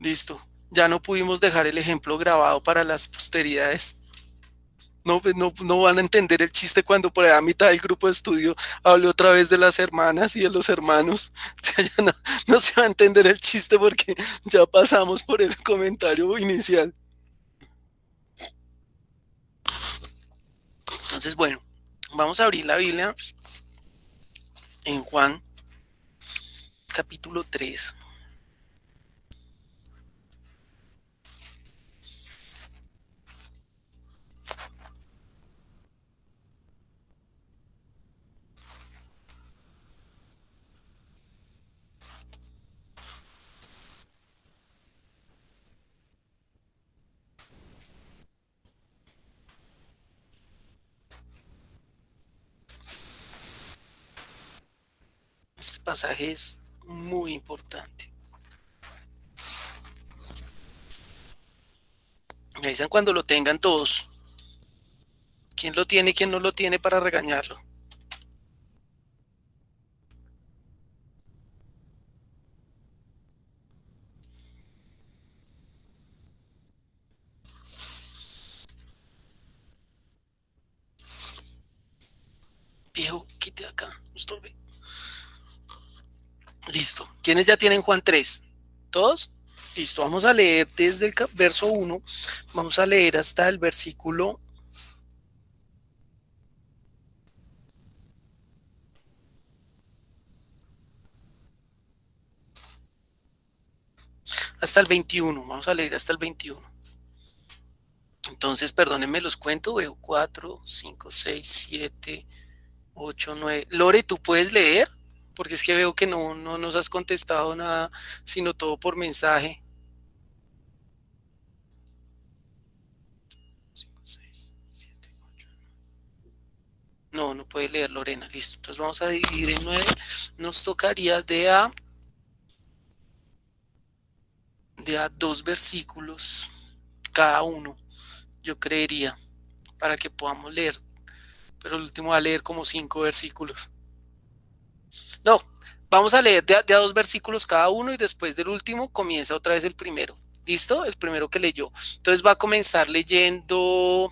Listo. Ya no pudimos dejar el ejemplo grabado para las posteridades. No, pues no van a entender el chiste cuando por ahí a mitad del grupo de estudio hable otra vez de las hermanas y de los hermanos. O sea, ya no se va a entender el chiste porque ya pasamos por el comentario inicial. Entonces, bueno, vamos a abrir la Biblia en Juan capítulo 3. Este pasaje es muy importante. Me dicen cuando lo tengan todos. ¿Quién lo tiene y quién no lo tiene para regañarlo? Viejo, quite acá, no estorbe. Listo. ¿Quiénes ya tienen Juan 3? ¿Todos? Listo. Vamos a leer desde el verso 1. Vamos a leer hasta el versículo, hasta el 21. Vamos a leer hasta el 21. Entonces, perdónenme los cuento. Veo 4, 5, 6, 7, 8, 9. Lore, ¿tú puedes leer? Porque es que veo que no nos has contestado nada, sino todo por mensaje. 5, 6, 7, 8. No puede leer Lorena. Listo. Entonces vamos a dividir en 9. Nos tocaría de a 2 versículos cada uno, yo creería, para que podamos leer. Pero el último va a leer como 5 versículos. No, vamos a leer de a 2 versículos cada uno y después del último comienza otra vez el primero. ¿Listo? El primero que leyó. Entonces va a comenzar leyendo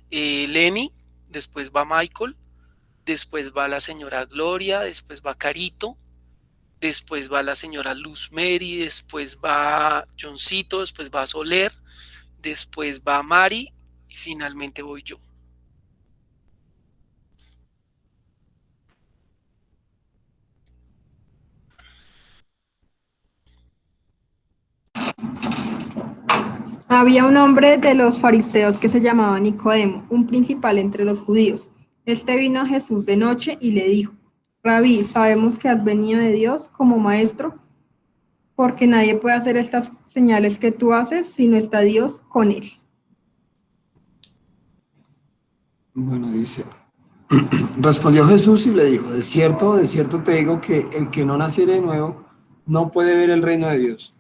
Lenny, después va Michael, después va la señora Gloria, después va Carito, después va la señora Luz Mary, después va Johncito, después va Soler, después va Mari y finalmente voy yo. Había un hombre de los fariseos que se llamaba Nicodemo, un principal entre los judíos. Este vino a Jesús de noche y le dijo: Rabí, sabemos que has venido de Dios como maestro, porque nadie puede hacer estas señales que tú haces si no está Dios con él. Bueno, dice, respondió Jesús y le dijo, de cierto te digo que el que no naciere de nuevo no puede ver el reino de Dios.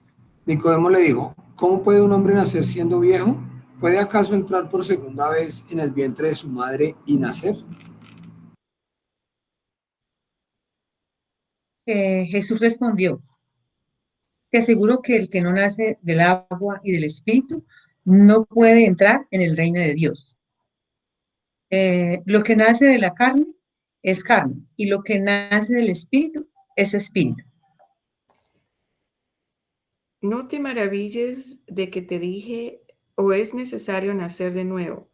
Nicodemo le dijo, ¿cómo puede un hombre nacer siendo viejo? ¿Puede acaso entrar por segunda vez en el vientre de su madre y nacer? Jesús respondió, te aseguro que el que no nace del agua y del espíritu no puede entrar en el reino de Dios. Lo que nace de la carne es carne y lo que nace del espíritu es espíritu. No te maravilles de que te dije, o es necesario nacer de nuevo.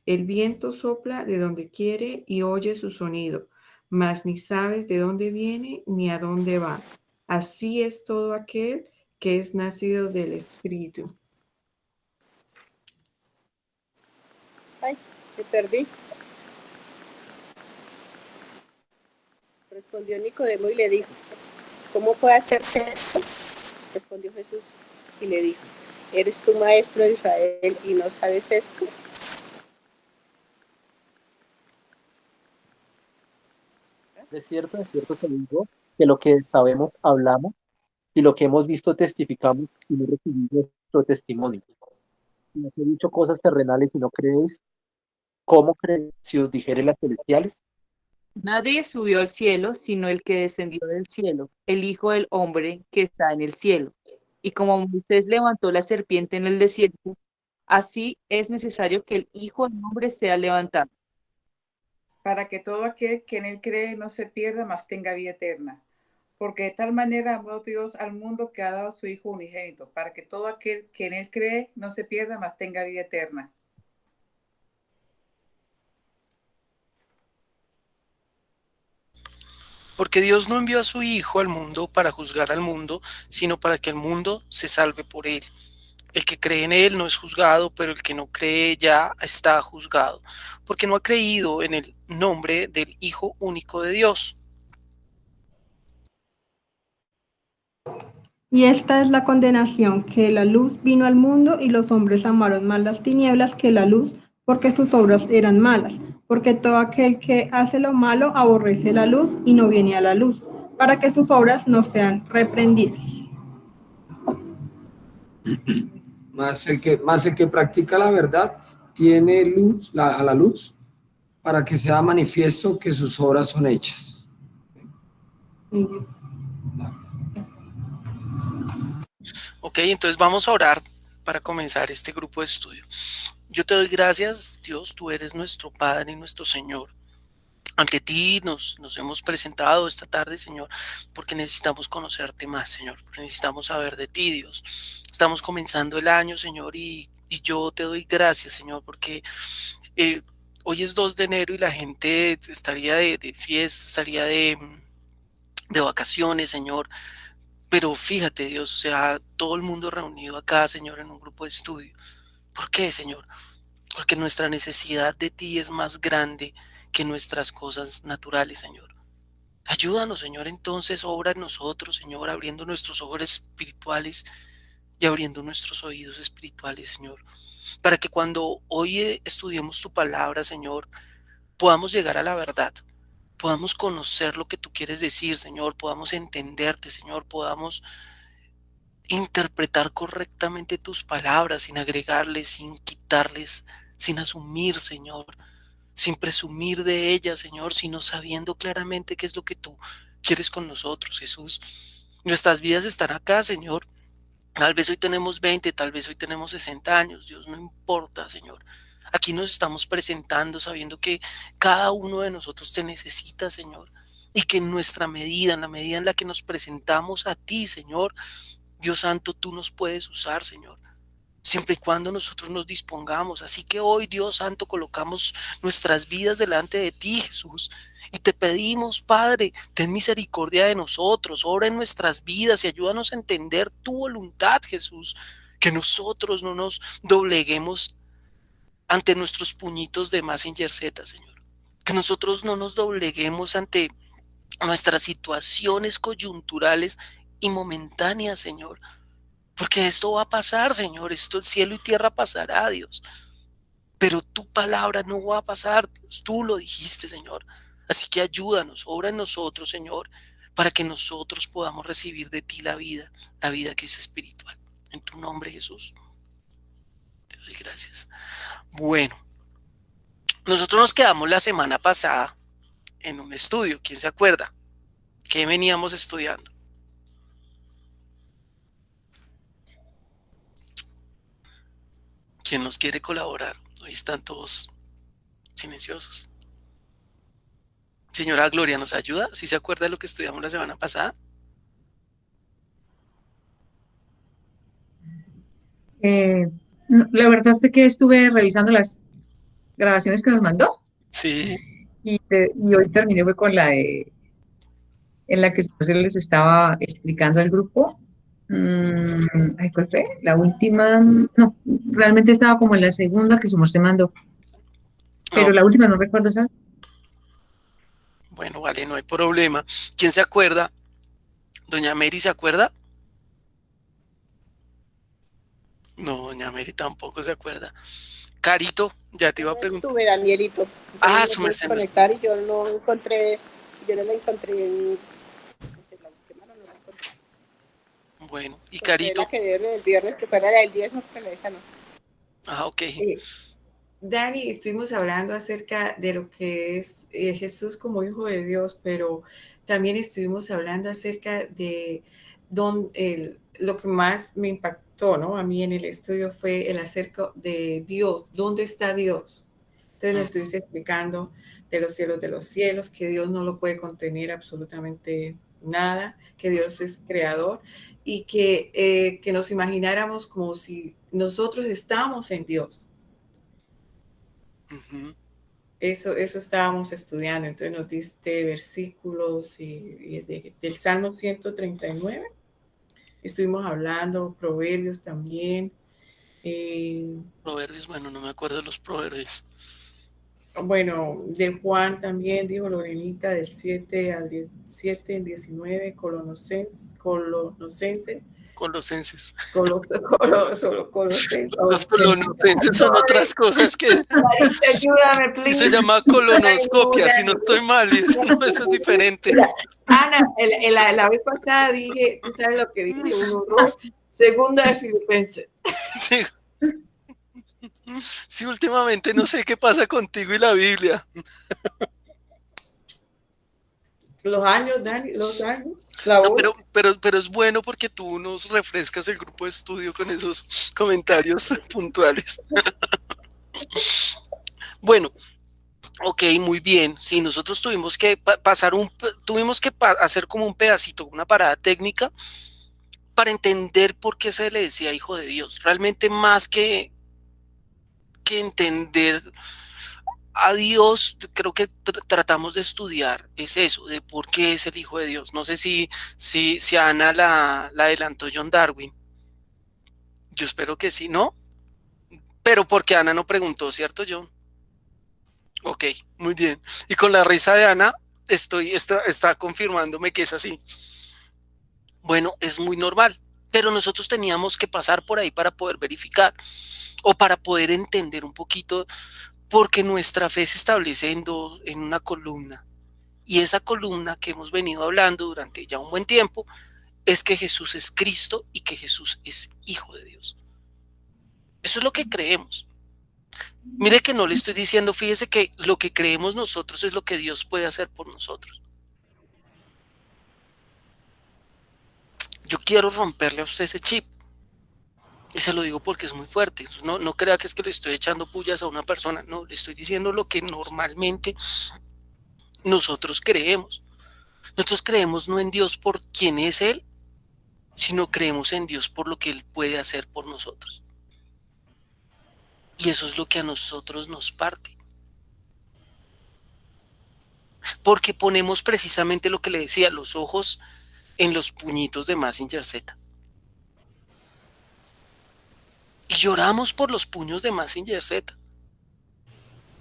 El viento sopla de donde quiere y oye su sonido, mas ni sabes de dónde viene ni a dónde va. Así es todo aquel que es nacido del Espíritu. Ay, me perdí. Respondió Nicodemo y le dijo, ¿cómo puede hacerse esto? Respondió Jesús y le dijo, ¿eres tú maestro de Israel y no sabes esto? De cierto te digo que lo que sabemos hablamos y lo que hemos visto testificamos y no recibimos nuestro testimonio. Si os he dicho cosas terrenales y no creéis, ¿cómo creéis si os dijere las celestiales? Nadie subió al cielo sino el que descendió del cielo, el Hijo del Hombre que está en el cielo. Y como Moisés levantó la serpiente en el desierto, así es necesario que el Hijo del Hombre sea levantado, para que todo aquel que en él cree no se pierda, mas tenga vida eterna. Porque de tal manera amó Dios al mundo que ha dado a su Hijo unigénito, para que todo aquel que en él cree no se pierda, mas tenga vida eterna. Porque Dios no envió a su Hijo al mundo para juzgar al mundo, sino para que el mundo se salve por él. El que cree en él no es juzgado, pero el que no cree ya está juzgado, porque no ha creído en el nombre del Hijo único de Dios. Y esta es la condenación, que la luz vino al mundo y los hombres amaron más las tinieblas que la luz, porque sus obras eran malas. Porque todo aquel que hace lo malo aborrece la luz y no viene a la luz, para que sus obras no sean reprendidas. Más el que practica la verdad tiene luz, a la luz, para que sea manifiesto que sus obras son hechas. Ok, entonces vamos a orar para comenzar este grupo de estudio. Yo te doy gracias, Dios, tú eres nuestro Padre y nuestro Señor. Ante ti nos hemos presentado esta tarde, Señor, porque necesitamos conocerte más, Señor, porque necesitamos saber de ti, Dios. Estamos comenzando el año, Señor, y yo te doy gracias, Señor, porque hoy es 2 de enero y la gente estaría de fiesta, estaría de vacaciones, Señor. Pero fíjate, Dios, o sea, todo el mundo reunido acá, Señor, en un grupo de estudio. ¿Por qué, Señor? Porque nuestra necesidad de ti es más grande que nuestras cosas naturales, Señor. Ayúdanos, Señor, entonces obra en nosotros, Señor, abriendo nuestros ojos espirituales y abriendo nuestros oídos espirituales, Señor, para que cuando hoy estudiemos tu palabra, Señor, podamos llegar a la verdad, podamos conocer lo que tú quieres decir, Señor, podamos entenderte, Señor, podamos interpretar correctamente tus palabras sin agregarles, sin quitarles, sin asumir, Señor, sin presumir de ellas, Señor, sino sabiendo claramente qué es lo que tú quieres con nosotros, Jesús. Nuestras vidas están acá, Señor. Tal vez hoy tenemos 20, tal vez hoy tenemos 60 años, Dios, no importa, Señor. Aquí nos estamos presentando sabiendo que cada uno de nosotros te necesita, Señor, y que en nuestra medida, en la medida en la que nos presentamos a ti, Señor, Dios Santo, tú nos puedes usar, Señor, siempre y cuando nosotros nos dispongamos. Así que hoy, Dios Santo, colocamos nuestras vidas delante de ti, Jesús, y te pedimos, Padre, ten misericordia de nosotros, obra en nuestras vidas y ayúdanos a entender tu voluntad, Jesús, que nosotros no nos dobleguemos ante nuestros puñitos de Mazinger Z, Señor, que nosotros no nos dobleguemos ante nuestras situaciones coyunturales y momentáneas, Señor, porque esto va a pasar, Señor, esto, el cielo y tierra pasará, Dios, pero tu palabra no va a pasar, Dios, tú lo dijiste, Señor. Así que ayúdanos, obra en nosotros, Señor, para que nosotros podamos recibir de ti la vida que es espiritual. En tu nombre, Jesús, te doy gracias. Bueno, nosotros nos quedamos la semana pasada en un estudio, ¿quién se acuerda? ¿Qué veníamos estudiando? ¿Quién nos quiere colaborar? Hoy están todos silenciosos. Señora Gloria, ¿nos ayuda? ¿Sí se acuerda de lo que estudiamos la semana pasada? La verdad es que estuve revisando las grabaciones que nos mandó Sí. y hoy terminé fue con en la que se les estaba explicando al grupo. Ay, ¿cuál fue? La última, no, realmente estaba como en la segunda que su merced mandó, pero No, la última no recuerdo, ¿sabes? bueno, vale, no hay problema. ¿Quién se acuerda? ¿Doña Mary se acuerda? No, doña Mary tampoco se acuerda. Carito, ya te Yo iba a no preguntar. estuve, Danielito. Yo Ah, no me su pude merced no estuvo. conectar y yo no la encontré en la última, no la encontré. Bueno, y Encontré Carito. la que dieron el viernes, que fuera la del 10, no, pero esa no. Ah, ok. Dani, estuvimos hablando acerca de lo que es Jesús como Hijo de Dios, pero también estuvimos hablando acerca de lo que más me impactó, ¿no? A mí en el estudio fue el acerca de Dios. ¿Dónde está Dios? Entonces nos estuviste explicando de los cielos, que Dios no lo puede contener absolutamente nada, que Dios es creador y que nos imagináramos como si nosotros estábamos en Dios. Ujú. Eso estábamos estudiando. Entonces nos diste versículos del Salmo 139. Estuvimos hablando, proverbios también. Proverbios, bueno, no me acuerdo de los proverbios. Bueno, de Juan también, dijo Lorenita, del 7 al 17, el 19, colosenses. Colosenses. Colosenses. Los colonosenses son otras cosas que Ayúdame, y se please. llama colonoscopia, si no estoy mal, y eso, no, eso es diferente. Ana, la vez pasada dije, tú sabes lo que dije, un horror. Segunda de Filipenses. Sí. Sí, últimamente no sé qué pasa contigo y la Biblia. Los años, Dani, los años. No, pero es bueno porque tú nos refrescas el grupo de estudio con esos comentarios puntuales. Bueno, ok, muy bien. Sí, nosotros tuvimos que hacer como un pedacito, una parada técnica para entender por qué se le decía hijo de Dios. Realmente más que entender a Dios, creo que tratamos de estudiar es eso, de por qué es el hijo de Dios. No sé si a Ana la adelantó John Darwin. Yo espero que sí, ¿no? Pero porque Ana no preguntó, ¿cierto, John? Ok, muy bien. Y con la risa de Ana, está confirmándome que es así. Bueno, es muy normal, pero nosotros teníamos que pasar por ahí para poder verificar o para poder entender un poquito, porque nuestra fe se establece en una columna. Y esa columna que hemos venido hablando durante ya un buen tiempo es que Jesús es Cristo y que Jesús es Hijo de Dios. Eso es lo que creemos. Mire que no le estoy diciendo, fíjese que lo que creemos nosotros es lo que Dios puede hacer por nosotros. Yo quiero romperle a usted ese chip. Y se lo digo porque es muy fuerte. No crea que es que le estoy echando pullas a una persona. No, le estoy diciendo lo que normalmente nosotros creemos. Nosotros creemos no en Dios por quién es Él, sino creemos en Dios por lo que Él puede hacer por nosotros. Y eso es lo que a nosotros nos parte. Porque ponemos precisamente lo que le decía, los ojos en los puñitos de Mazinger Z. Y lloramos por los puños de Mazinger Z.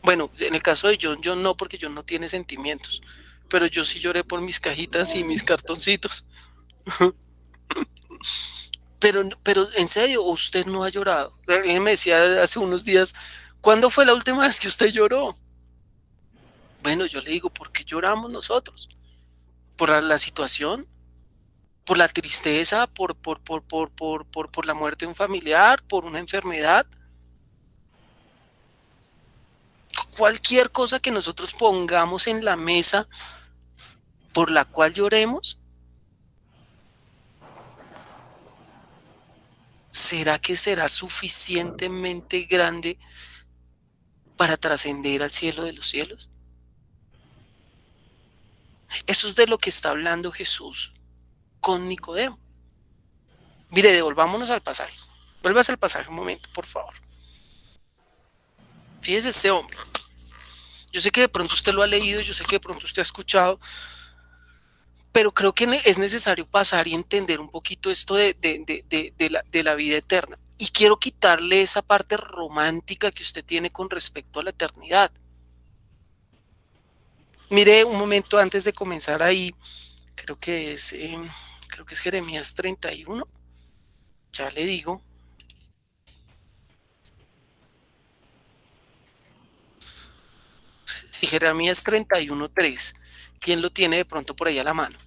Bueno, en el caso de John no, porque John no tiene sentimientos. Pero yo sí lloré por mis cajitas y mis cartoncitos. Pero en serio, usted no ha llorado. Alguien me decía hace unos días, ¿cuándo fue la última vez que usted lloró? Bueno, yo le digo, ¿por qué lloramos nosotros? ¿Por la situación? ¿Por la tristeza? ¿Por la muerte de un familiar? ¿Por una enfermedad? Cualquier cosa que nosotros pongamos en la mesa por la cual lloremos, ¿será que será suficientemente grande para trascender al cielo de los cielos? Eso es de lo que está hablando Jesús con Nicodemo. Mire, devolvámonos al pasaje. Vuelvas al pasaje un momento, por favor. Fíjese este hombre. Yo sé que de pronto usted lo ha leído, yo sé que de pronto usted ha escuchado, pero creo que es necesario pasar y entender un poquito esto de la vida eterna. Y quiero quitarle esa parte romántica que usted tiene con respecto a la eternidad. Mire un momento antes de comenzar ahí, creo que es Jeremías 31. Ya le digo. Sí, Jeremías 31:3. ¿Quién lo tiene de pronto por ahí a la mano?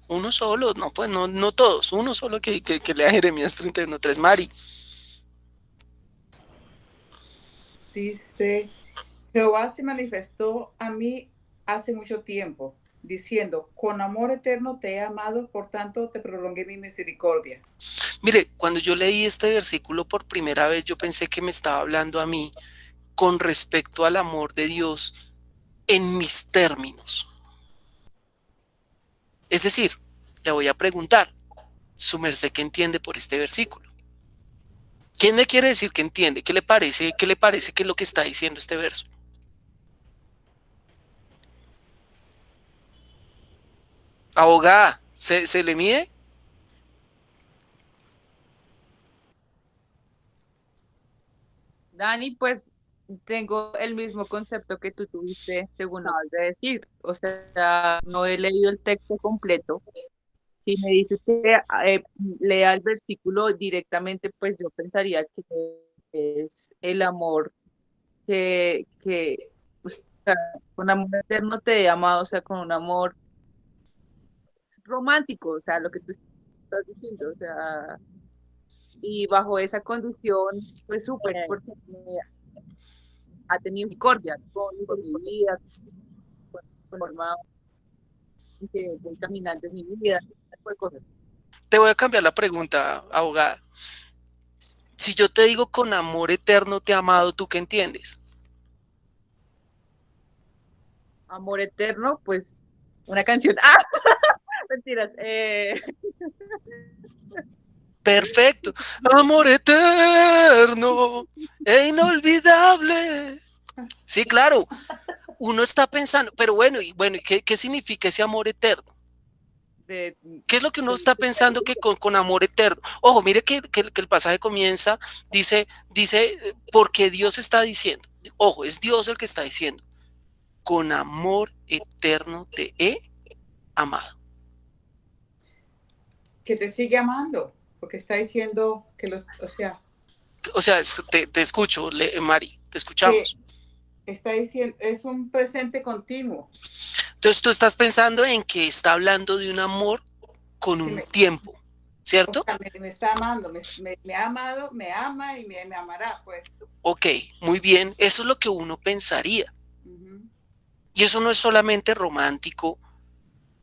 Uno solo, no, pues no todos, uno solo que lea Jeremías 31:3. Mari. Dice, Jehová se manifestó a mí hace mucho tiempo, diciendo, con amor eterno te he amado, por tanto te prolongué mi misericordia. Mire, cuando yo leí este versículo por primera vez, yo pensé que me estaba hablando a mí con respecto al amor de Dios en mis términos. Es decir, le voy a preguntar, su merced, ¿qué entiende por este versículo? ¿Quién me quiere decir que entiende? ¿Qué le parece? ¿Qué le parece que es lo que está diciendo este verso? Abogada, ¿se le mide? Dani, pues tengo el mismo concepto que tú tuviste, según acabas de decir. O sea, no he leído el texto completo. Si me dices que lea el versículo directamente, pues yo pensaría que es el amor o sea, con amor eterno te he amado, o sea, con un amor romántico, o sea, lo que tú estás diciendo, o sea, y bajo esa condición, pues súper, porque ha tenido misericordia con mi vida, con la forma en que voy caminando en mi vida, ese tipo de cosas. Te voy a cambiar la pregunta, abogada. Si yo te digo con amor eterno te he amado, ¿tú qué entiendes? Amor eterno, pues una canción. ¡Ah! Mentiras. Perfecto. Amor eterno e inolvidable. Sí, claro. Uno está pensando, pero bueno, ¿y qué significa ese amor eterno? de, ¿Qué es lo que uno está pensando que con amor eterno? Ojo, mire que el pasaje comienza, dice, porque Dios está diciendo, ojo, es Dios el que está diciendo, con amor eterno te he amado. Que te sigue amando, porque está diciendo que O sea, te escucho, Mari, te escuchamos. Está diciendo, es un presente continuo. Entonces tú estás pensando en que está hablando de un amor con un tiempo, ¿cierto? O sea, me está amando, me ha amado, me ama y me amará, pues. Ok, muy bien, eso es lo que uno pensaría. Y eso no es solamente romántico,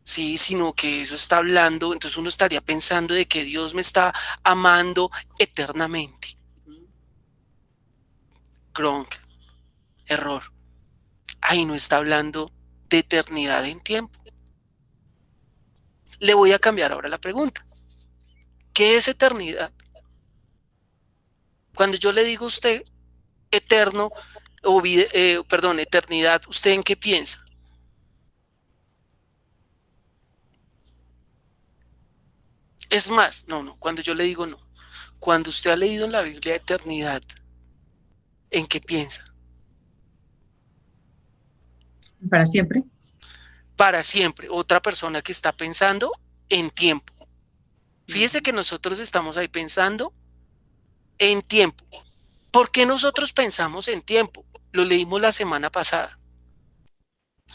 sí, sino que eso está hablando, entonces uno estaría pensando de que Dios me está amando eternamente. Gronk, error. Ahí no está hablando de eternidad en tiempo. Le voy a cambiar ahora la pregunta. ¿Qué es eternidad? Cuando yo le digo a usted eterno, o eternidad, ¿usted en qué piensa? Es más, no, cuando yo le digo no. Cuando usted ha leído en la Biblia eternidad, ¿en qué piensa? Para siempre. Para siempre. Otra persona que está pensando en tiempo. Fíjese que nosotros estamos ahí pensando en tiempo. ¿Por qué nosotros pensamos en tiempo? Lo leímos la semana pasada.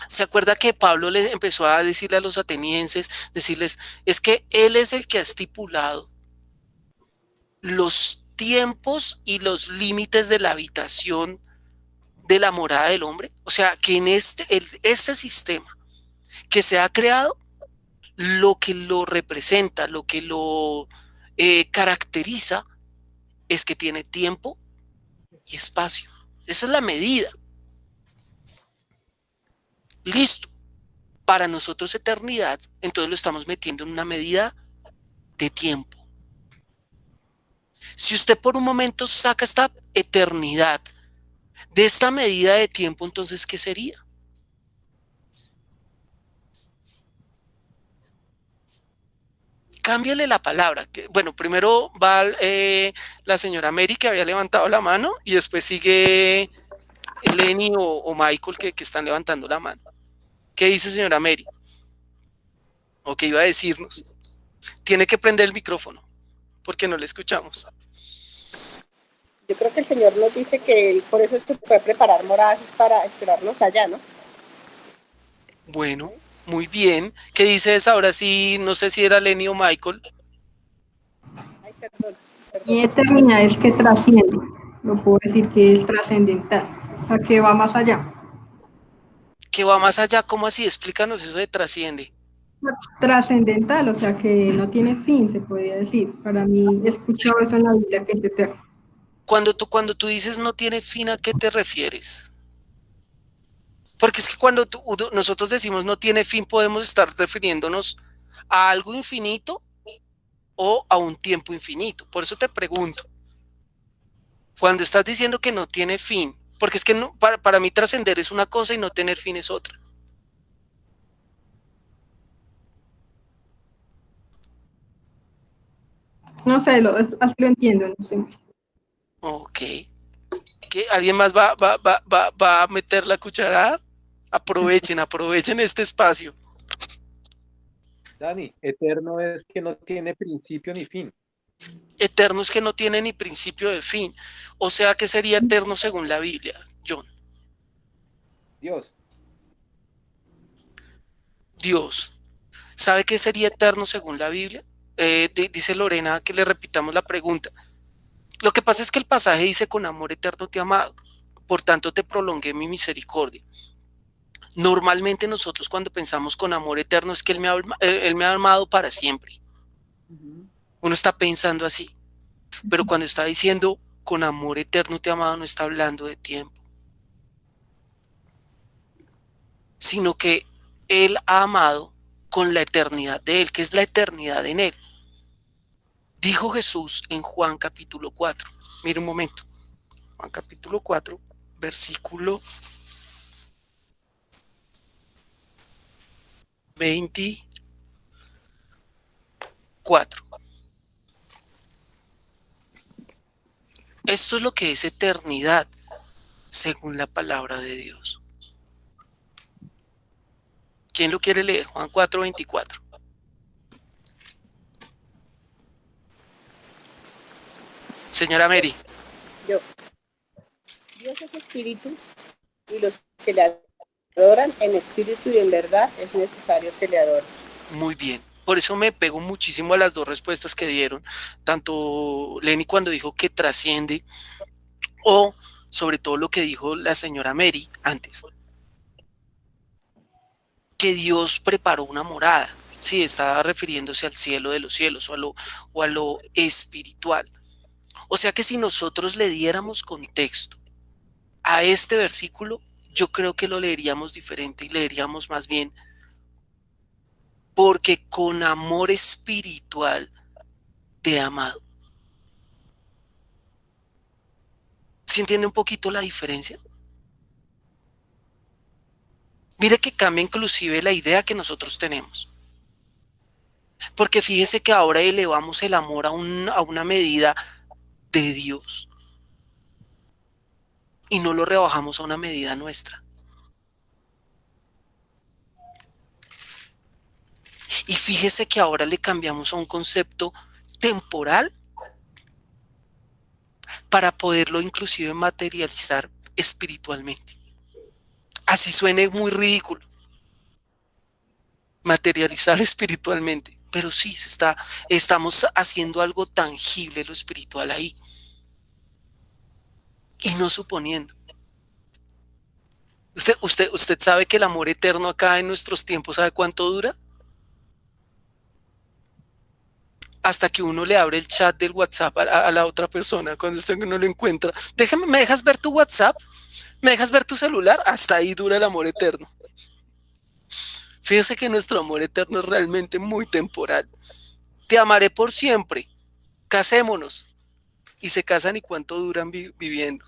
¿Se acuerda que Pablo le empezó a decirle a los atenienses, decirles, es que él es el que ha estipulado los tiempos y los límites de la habitación de la morada del hombre? O sea, que en este sistema que se ha creado, lo que lo representa, lo que lo caracteriza, es que tiene tiempo y espacio. Esa es la medida. Listo. Para nosotros eternidad, entonces lo estamos metiendo en una medida de tiempo. Si usted por un momento saca esta eternidad de esta medida de tiempo, entonces, ¿qué sería? Cámbiale la palabra. Bueno, primero va la señora Mary, que había levantado la mano, y después sigue Lenny o Michael, que están levantando la mano. ¿Qué dice señora Mary? ¿O qué iba a decirnos? Tiene que prender el micrófono, porque no le escuchamos. Yo creo que el Señor nos dice que por eso es que puede preparar moradas para esperarnos allá, ¿no? Bueno, muy bien. ¿Qué dices ahora sí? No sé si era Lenny o Michael. Ay, perdón. Y eternidad es que trasciende. Lo puedo decir que es trascendental. O sea, que va más allá. Que va más allá, ¿cómo así? Explícanos eso de trasciende. Trascendental, o sea, que no tiene fin, se podría decir. Para mí, he escuchado eso en la Biblia, que es eterno. Cuando tú dices no tiene fin, ¿a qué te refieres? Porque es que cuando nosotros decimos no tiene fin, podemos estar refiriéndonos a algo infinito o a un tiempo infinito. Por eso te pregunto, cuando estás diciendo que no tiene fin, porque es que para mí trascender es una cosa y no tener fin es otra. No sé, así lo entiendo, no sé más. Ok. ¿Qué? ¿Alguien más va a meter la cucharada? Aprovechen este espacio. Dani, eterno es que no tiene principio ni fin. Eterno es que no tiene ni principio de fin. O sea, ¿qué sería eterno según la Biblia, John? Dios, Dios. ¿Sabe qué sería eterno según la Biblia? Dice Lorena que le repitamos la pregunta. Lo que pasa es que el pasaje dice con amor eterno te he amado, por tanto te prolongué mi misericordia. Normalmente nosotros cuando pensamos con amor eterno es que Él me ha amado para siempre. Uno está pensando así, pero cuando está diciendo con amor eterno te he amado no está hablando de tiempo, sino que Él ha amado con la eternidad de Él, que es la eternidad en Él. Dijo Jesús en Juan capítulo 4. Mire un momento. Juan capítulo 4, versículo 24. Esto es lo que es eternidad, según la palabra de Dios. ¿Quién lo quiere leer? Juan 4, 24. Señora Mary. Yo. Dios es espíritu y los que le adoran en espíritu y en verdad es necesario que le adoren. Muy bien. Por eso me pego muchísimo a las dos respuestas que dieron, tanto Lenny cuando dijo que trasciende o sobre todo lo que dijo la señora Mary antes, que Dios preparó una morada. Sí, estaba refiriéndose al cielo de los cielos o a lo espiritual. O sea que si nosotros le diéramos contexto a este versículo, yo creo que lo leeríamos diferente y leeríamos más bien, porque con amor espiritual te he amado. ¿Sí entiende un poquito la diferencia? Mire que cambia inclusive la idea que nosotros tenemos. Porque fíjese que ahora elevamos el amor a una medida de Dios y no lo rebajamos a una medida nuestra. Y fíjese que ahora le cambiamos a un concepto temporal para poderlo inclusive materializar espiritualmente. Así suene muy ridículo, materializar espiritualmente, pero sí estamos haciendo algo tangible lo espiritual ahí y no suponiendo. ¿Usted sabe que el amor eterno acá en nuestros tiempos, ¿sabe cuánto dura? Hasta que uno le abre el chat del WhatsApp a la otra persona cuando usted no lo encuentra. ¿Me dejas ver tu WhatsApp? ¿Me dejas ver tu celular? Hasta ahí dura el amor eterno. Fíjese que nuestro amor eterno es realmente muy temporal. Te amaré por siempre. Casémonos. Y se casan y cuánto duran viviendo.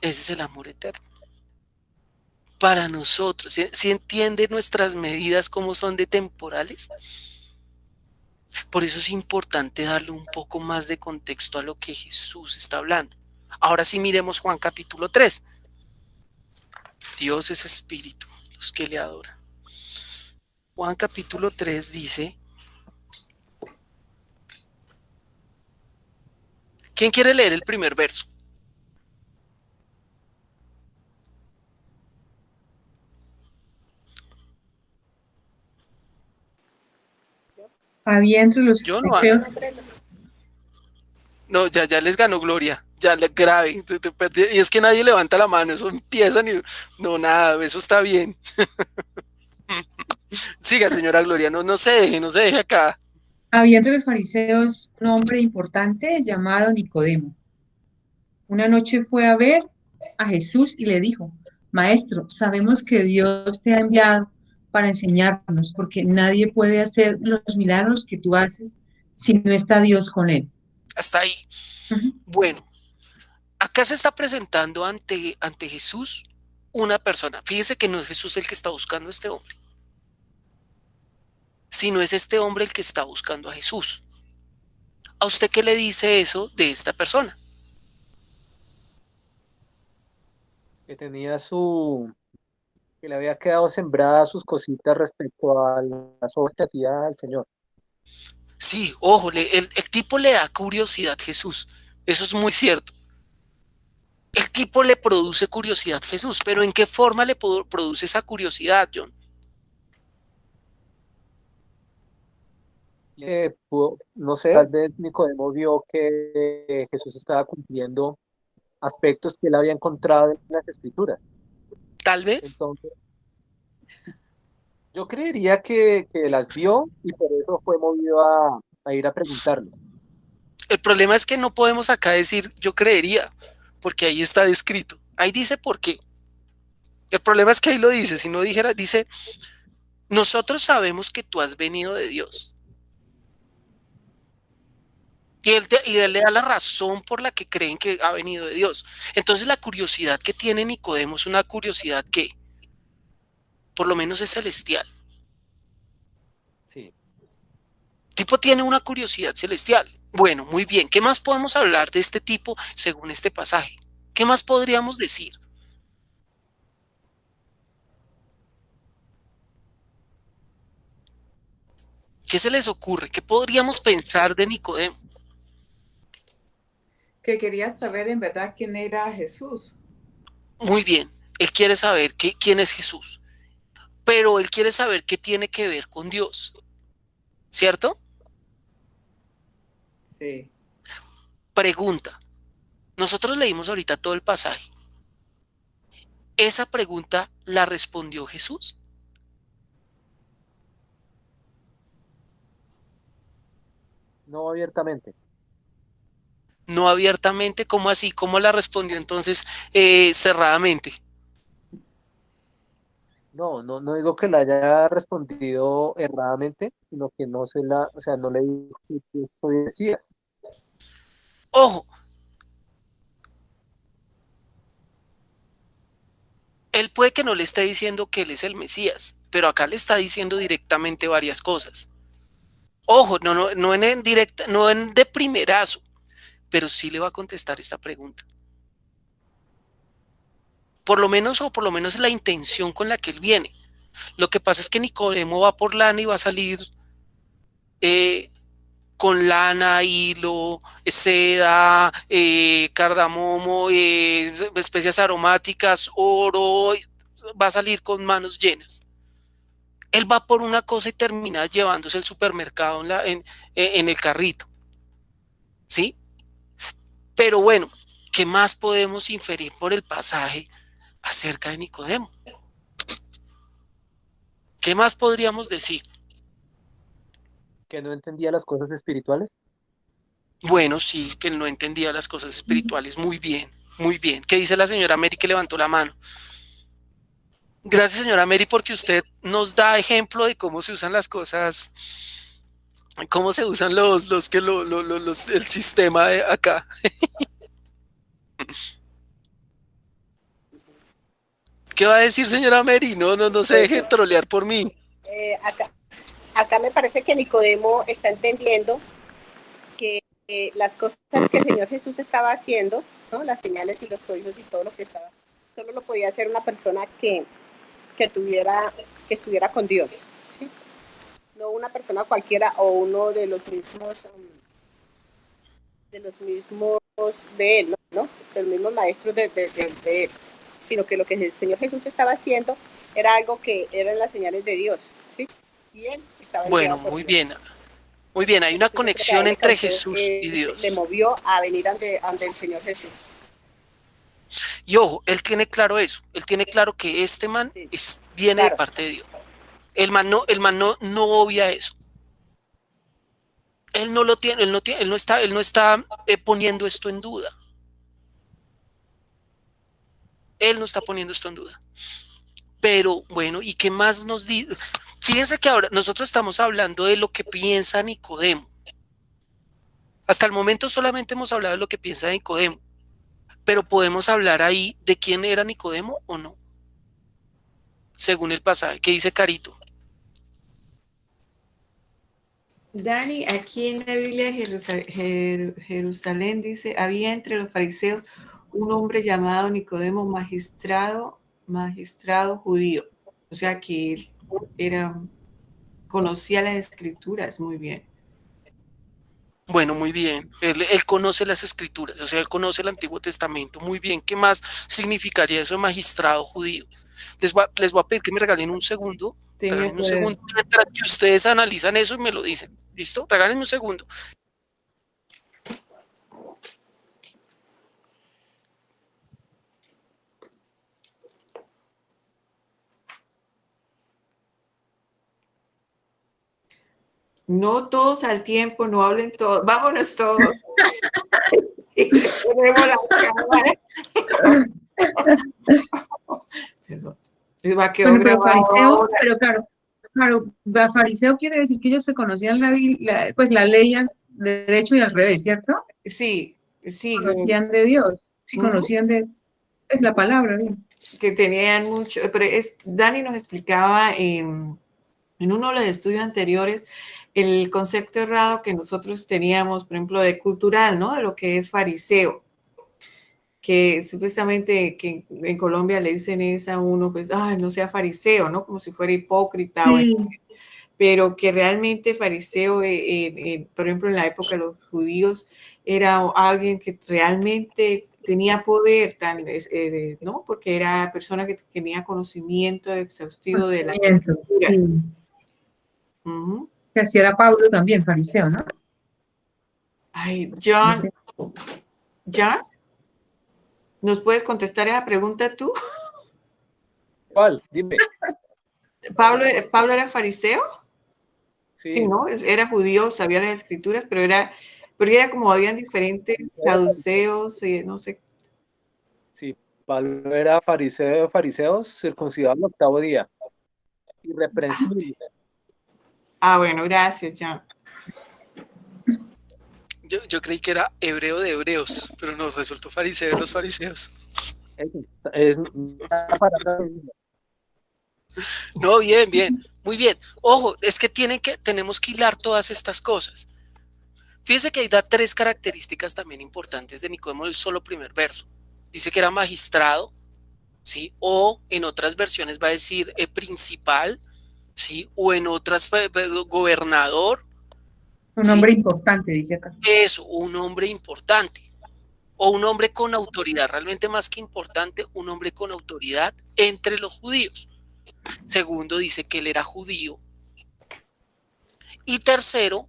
Ese es el amor eterno. Para nosotros, ¿sí entiende nuestras medidas cómo son de temporales? Por eso es importante darle un poco más de contexto a lo que Jesús está hablando. Ahora sí miremos Juan capítulo 3. Dios es espíritu, los que le adoran. Juan capítulo 3 dice... ¿Quién quiere leer el primer verso? Había entre los Yo no. filisteos, No, ya les ganó Gloria. ya le grave, te perdí. Y es que nadie levanta la mano, eso empiezan y no, nada, eso está bien. Siga, señora Gloria, no se deje acá. Había entre los fariseos un hombre importante llamado Nicodemo. Una noche fue a ver a Jesús y le dijo, Maestro, sabemos que Dios te ha enviado para enseñarnos, porque nadie puede hacer los milagros que tú haces si no está Dios con él. Hasta ahí. Ujú. Bueno, acá se está presentando ante Jesús una persona. Fíjese que no es Jesús el que está buscando a este hombre, sino es este hombre el que está buscando a Jesús. ¿A usted qué le dice eso de esta persona? Que tenía que le había quedado sembradas sus cositas respecto a las obras que hacía el Señor. Sí, ojo, el tipo le da curiosidad a Jesús. Eso es muy cierto. El tipo le produce curiosidad a Jesús, pero ¿en qué forma le produce esa curiosidad, John? No sé, tal vez Nicodemo vio que Jesús estaba cumpliendo aspectos que él había encontrado en las Escrituras. Tal vez. Entonces, yo creería que las vio y por eso fue movido a ir a preguntarle. El problema es que no podemos acá decir yo creería, porque ahí está descrito. Ahí dice por qué. El problema es que ahí lo dice. Si no dijera, dice, nosotros sabemos que tú has venido de Dios. Y él le da la razón por la que creen que ha venido de Dios. Entonces la curiosidad que tiene Nicodemo es una curiosidad que por lo menos es celestial. Sí. Tipo tiene una curiosidad celestial. Bueno, muy bien. ¿Qué más podemos hablar de este tipo según este pasaje? ¿Qué más podríamos decir? ¿Qué se les ocurre? ¿Qué podríamos pensar de Nicodemo? Que quería saber en verdad quién era Jesús. Muy bien. Él quiere saber quién es Jesús, pero él quiere saber qué tiene que ver con Dios. ¿Cierto? Sí. Pregunta. Nosotros leímos ahorita todo el pasaje. ¿Esa pregunta la respondió Jesús? No abiertamente. No abiertamente, ¿cómo así? ¿Cómo la respondió entonces cerradamente? No digo que la haya respondido erradamente, sino que no o sea, no le dijo que esto decía. Ojo, él puede que no le esté diciendo que él es el Mesías, pero acá le está diciendo directamente varias cosas. Ojo, no en directa, no en de primerazo, pero sí le va a contestar esta pregunta. Por lo menos la intención con la que él viene. Lo que pasa es que Nicodemo va por lana y va a salir con lana, hilo, seda, cardamomo, especias aromáticas, oro, va a salir con manos llenas. Él va por una cosa y termina llevándose el supermercado en el carrito. ¿Sí? Pero bueno, ¿qué más podemos inferir por el pasaje acerca de Nicodemo? ¿Qué más podríamos decir? Que no entendía las cosas espirituales. Bueno, sí, que él no entendía las cosas espirituales. Muy bien, muy bien. ¿Qué dice la señora Mary que levantó la mano? Gracias, señora Mary, porque usted nos da ejemplo de cómo se usan las cosas, cómo se usan el sistema de acá. ¿Qué va a decir, señora Mary? No se deje trolear por mí. Acá me parece que Nicodemo está entendiendo que las cosas que el Señor Jesús estaba haciendo, ¿no? Las señales y los prodigios y todo lo que estaba, solo lo podía hacer una persona que estuviera con Dios, ¿sí? No una persona cualquiera o uno de los mismos de él, ¿no? De los mismos maestros de él, sino que lo que el Señor Jesús estaba haciendo era algo que eran las señales de Dios, ¿sí? Y él estaba Bueno, enviado por muy Dios. bien. Muy bien, hay una Entonces, yo creo que a conexión él le entre causó, Jesús y le Dios. movió a venir ante el Señor Jesús. Y ojo, él tiene claro eso. Él tiene claro que este man Sí, viene de claro. parte de Dios. El man no obvia eso. Él no lo tiene, él no está poniendo esto en duda. Él no está poniendo esto en duda. Pero bueno, ¿y qué más nos dice? Fíjense que ahora nosotros estamos hablando de lo que piensa Nicodemo. Hasta el momento solamente hemos hablado de lo que piensa Nicodemo, pero podemos hablar ahí de quién era Nicodemo o no, según el pasaje que dice Carito. Dani, aquí en la Biblia de Jerusalén dice, había entre los fariseos un hombre llamado Nicodemo, magistrado judío. O sea que él conocía las escrituras muy bien. Bueno, muy bien. Él conoce las escrituras, o sea, él conoce el Antiguo Testamento. Muy bien. ¿Qué más significaría eso de magistrado judío? Les voy a pedir que me regalen un segundo. Tenía Regalen un poder. segundo mientras que ustedes analizan eso y me lo dicen. ¿Listo? Regálenme un segundo. No todos al tiempo, no hablen todos. Vámonos todos. Y ponemos la cámara. Perdón. Bueno, pero fariseo, pero claro, fariseo quiere decir que ellos se conocían pues la ley al derecho y al revés, ¿cierto? Sí, sí. Conocían de Dios, sí conocían es la palabra, bien. Que tenían mucho, pero Dani nos explicaba en uno de los estudios anteriores el concepto errado que nosotros teníamos, por ejemplo, de cultural, ¿no? De lo que es fariseo, que supuestamente que en Colombia le dicen es a uno, pues, ay, no sea fariseo, ¿no? Como si fuera hipócrita, Sí. pero que realmente fariseo, por ejemplo, en la época de los judíos, era alguien que realmente tenía poder, ¿no? Porque era persona que tenía conocimiento exhaustivo de la escritura. Sí. Que así era Pablo también, fariseo, ¿no? Ay, John, ¿nos puedes contestar esa pregunta tú? ¿Cuál? Dime. ¿Pablo era fariseo? Sí, ¿no? Era judío, sabía las escrituras, pero era como habían diferentes saduceos, no sé. Sí, Pablo era fariseo de fariseos, circuncidado al 8º día. Irreprensible. Bueno, gracias, John. Yo creí que era hebreo de hebreos, pero nos resultó fariseo de los fariseos. No, bien, muy bien. Ojo, es que tenemos que hilar todas estas cosas. Fíjense que ahí da 3 características también importantes de Nicodemo en el solo primer verso. Dice que era magistrado, ¿sí? O en otras versiones va a decir principal, ¿sí? O en otras gobernador. Un hombre importante, dice acá. Eso, un hombre importante. O un hombre con autoridad, realmente más que importante, un hombre con autoridad entre los judíos. Segundo, dice que él era judío. Y tercero,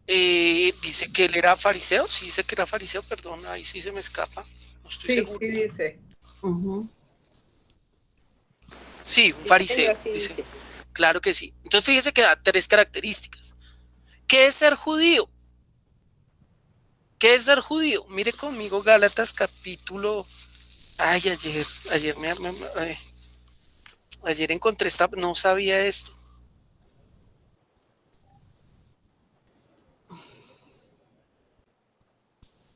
dice que él era fariseo. Sí, dice que era fariseo, perdón, ahí sí se me escapa. No estoy seguro. Sí, dice. Sí, un fariseo. Dice. Claro que sí. Entonces fíjese que da 3 características. ¿Qué es ser judío? ¿Qué es ser judío? Mire conmigo Gálatas capítulo... Ay, ayer encontré no sabía esto.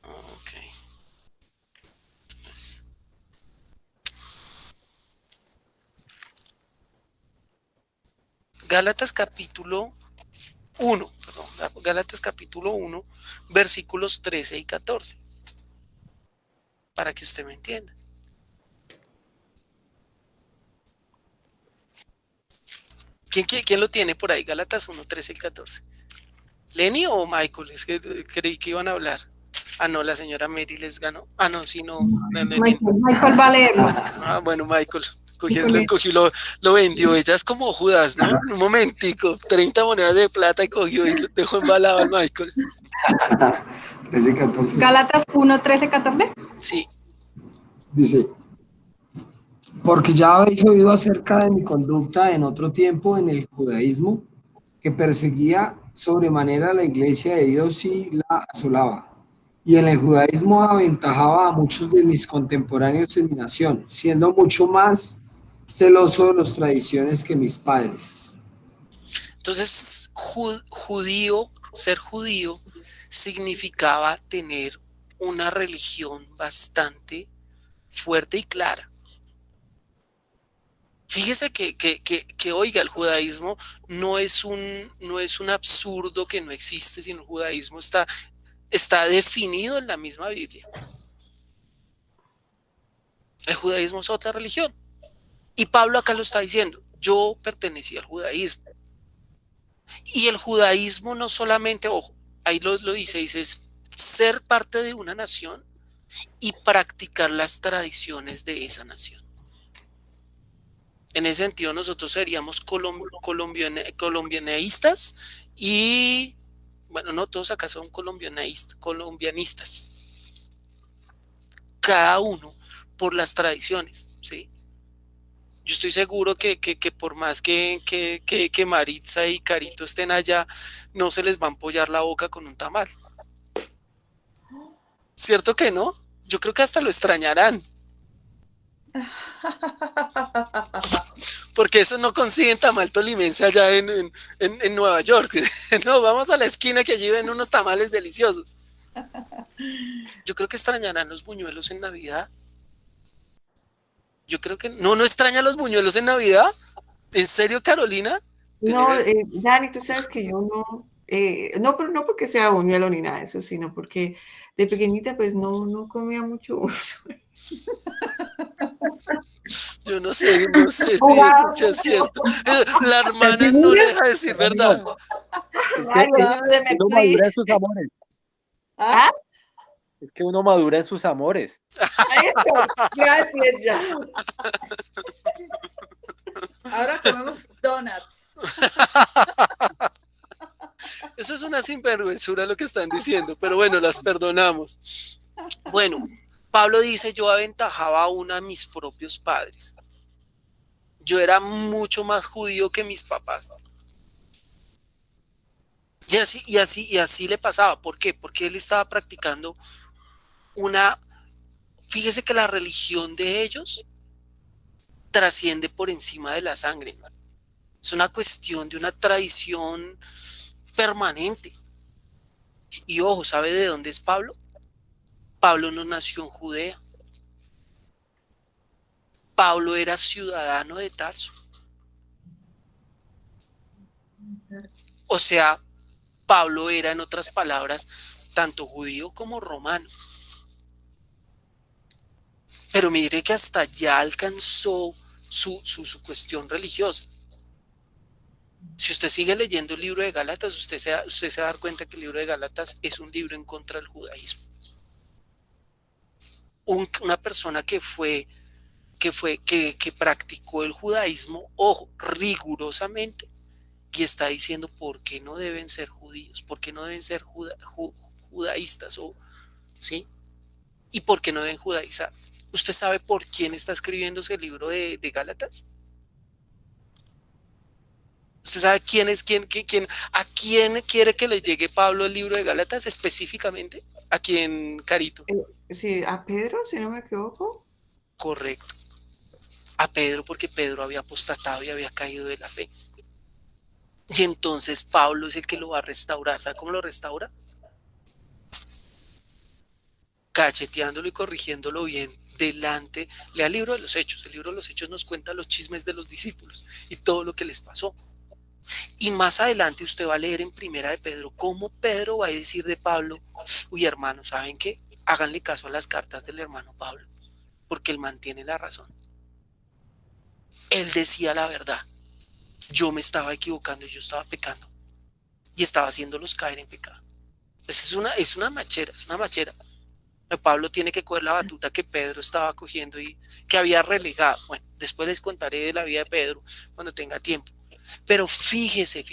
Ok. Entonces, Gálatas capítulo 1, Gálatas capítulo 1, versículos 13 y 14. Para que usted me entienda. ¿Quién lo tiene por ahí? Gálatas 1, 13 y 14. ¿Lenny o Michael? Es que creí que iban a hablar. No, la señora Mary les ganó. No, sí, no. Michael va a leerlo. Bueno, Michael. Cogió y lo vendió. Ella es como Judas, ¿no? En un momentico, 30 monedas de plata y cogió y lo dejó embalado al Michael. 13, 14. Gálatas 1, 13, 14. Sí, Dice, porque ya habéis oído acerca de mi conducta en otro tiempo en el judaísmo, que perseguía sobremanera a la iglesia de Dios y la asolaba. Y en el judaísmo aventajaba a muchos de mis contemporáneos en mi nación, siendo mucho más celoso de las tradiciones que mis padres. entonces ser judío significaba tener una religión bastante fuerte y clara. Fíjese que oiga, el judaísmo no es un absurdo que no existe, sino el judaísmo está definido en la misma Biblia. El judaísmo es otra religión. Y Pablo acá lo está diciendo, yo pertenecí al judaísmo. Y el judaísmo no solamente, ojo, ahí lo dice, es ser parte de una nación y practicar las tradiciones de esa nación. En ese sentido, nosotros seríamos colombianistas y, bueno, no todos acá son colombianistas. Cada uno por las tradiciones, ¿sí? Yo estoy seguro que por más que Maritza y Carito estén allá, no se les va a empollar la boca con un tamal. ¿Cierto que no? Yo creo que hasta lo extrañarán. Porque eso no consiguen tamal tolimense allá en Nueva York. No, vamos a la esquina que allí ven unos tamales deliciosos. Yo creo que extrañarán los buñuelos en Navidad. Yo creo que no extraña los buñuelos en Navidad. ¿En serio, Carolina? No, Dani, tú sabes que yo no, pero no porque sea buñuelo ni nada de eso, sino porque de pequeñita pues no comía mucho. Yo no sé si eso es cierto. La hermana no deja de decir verdad. Uno madura en sus amores. ¿Ah? Es que uno madura en sus amores. Eso, gracias ya. Ahora comemos donuts. Eso es una sinvergüenzura lo que están diciendo, pero bueno, las perdonamos. Bueno, Pablo dice, yo aventajaba aún a mis propios padres. Yo era mucho más judío que mis papás. Y así le pasaba. ¿Por qué? Porque él estaba practicando fíjese que la religión de ellos trasciende por encima de la sangre. Es una cuestión de una tradición permanente. Y ojo, ¿sabe de dónde es Pablo? Pablo no nació en Judea. Pablo era ciudadano de Tarso. O sea, Pablo era, en otras palabras, tanto judío como romano. Pero mire que hasta allá alcanzó su cuestión religiosa. Si usted sigue leyendo el libro de Gálatas, usted se va a dar cuenta que el libro de Gálatas es un libro en contra del judaísmo. Una persona que practicó el judaísmo, ojo, rigurosamente, y está diciendo por qué no deben ser judíos, por qué no deben ser judaístas, ¿sí? Y por qué no deben judaizar. ¿Usted sabe por quién está escribiéndose el libro de Gálatas? ¿Usted sabe a quién quiere que le llegue Pablo el libro de Gálatas específicamente? ¿A quién, Carito? Sí, a Pedro, si no me equivoco. Correcto. A Pedro, porque Pedro había apostatado y había caído de la fe. Y entonces Pablo es el que lo va a restaurar. ¿Sabe cómo lo restaura? Cacheteándolo y corrigiéndolo bien delante. Lea el libro de los Hechos. El libro de los Hechos nos cuenta los chismes de los discípulos y todo lo que les pasó. Y más adelante usted va a leer en Primera de Pedro cómo Pedro va a decir de Pablo, uy, hermanos, ¿saben qué? Háganle caso a las cartas del hermano Pablo, porque él mantiene la razón. Él decía la verdad. Yo me estaba equivocando, yo estaba pecando y estaba haciéndolos caer en pecado. Es una machera, es una machera. Pablo tiene que coger la batuta que Pedro estaba cogiendo y que había relegado. Bueno, después les contaré de la vida de Pedro cuando tenga tiempo. Pero fíjese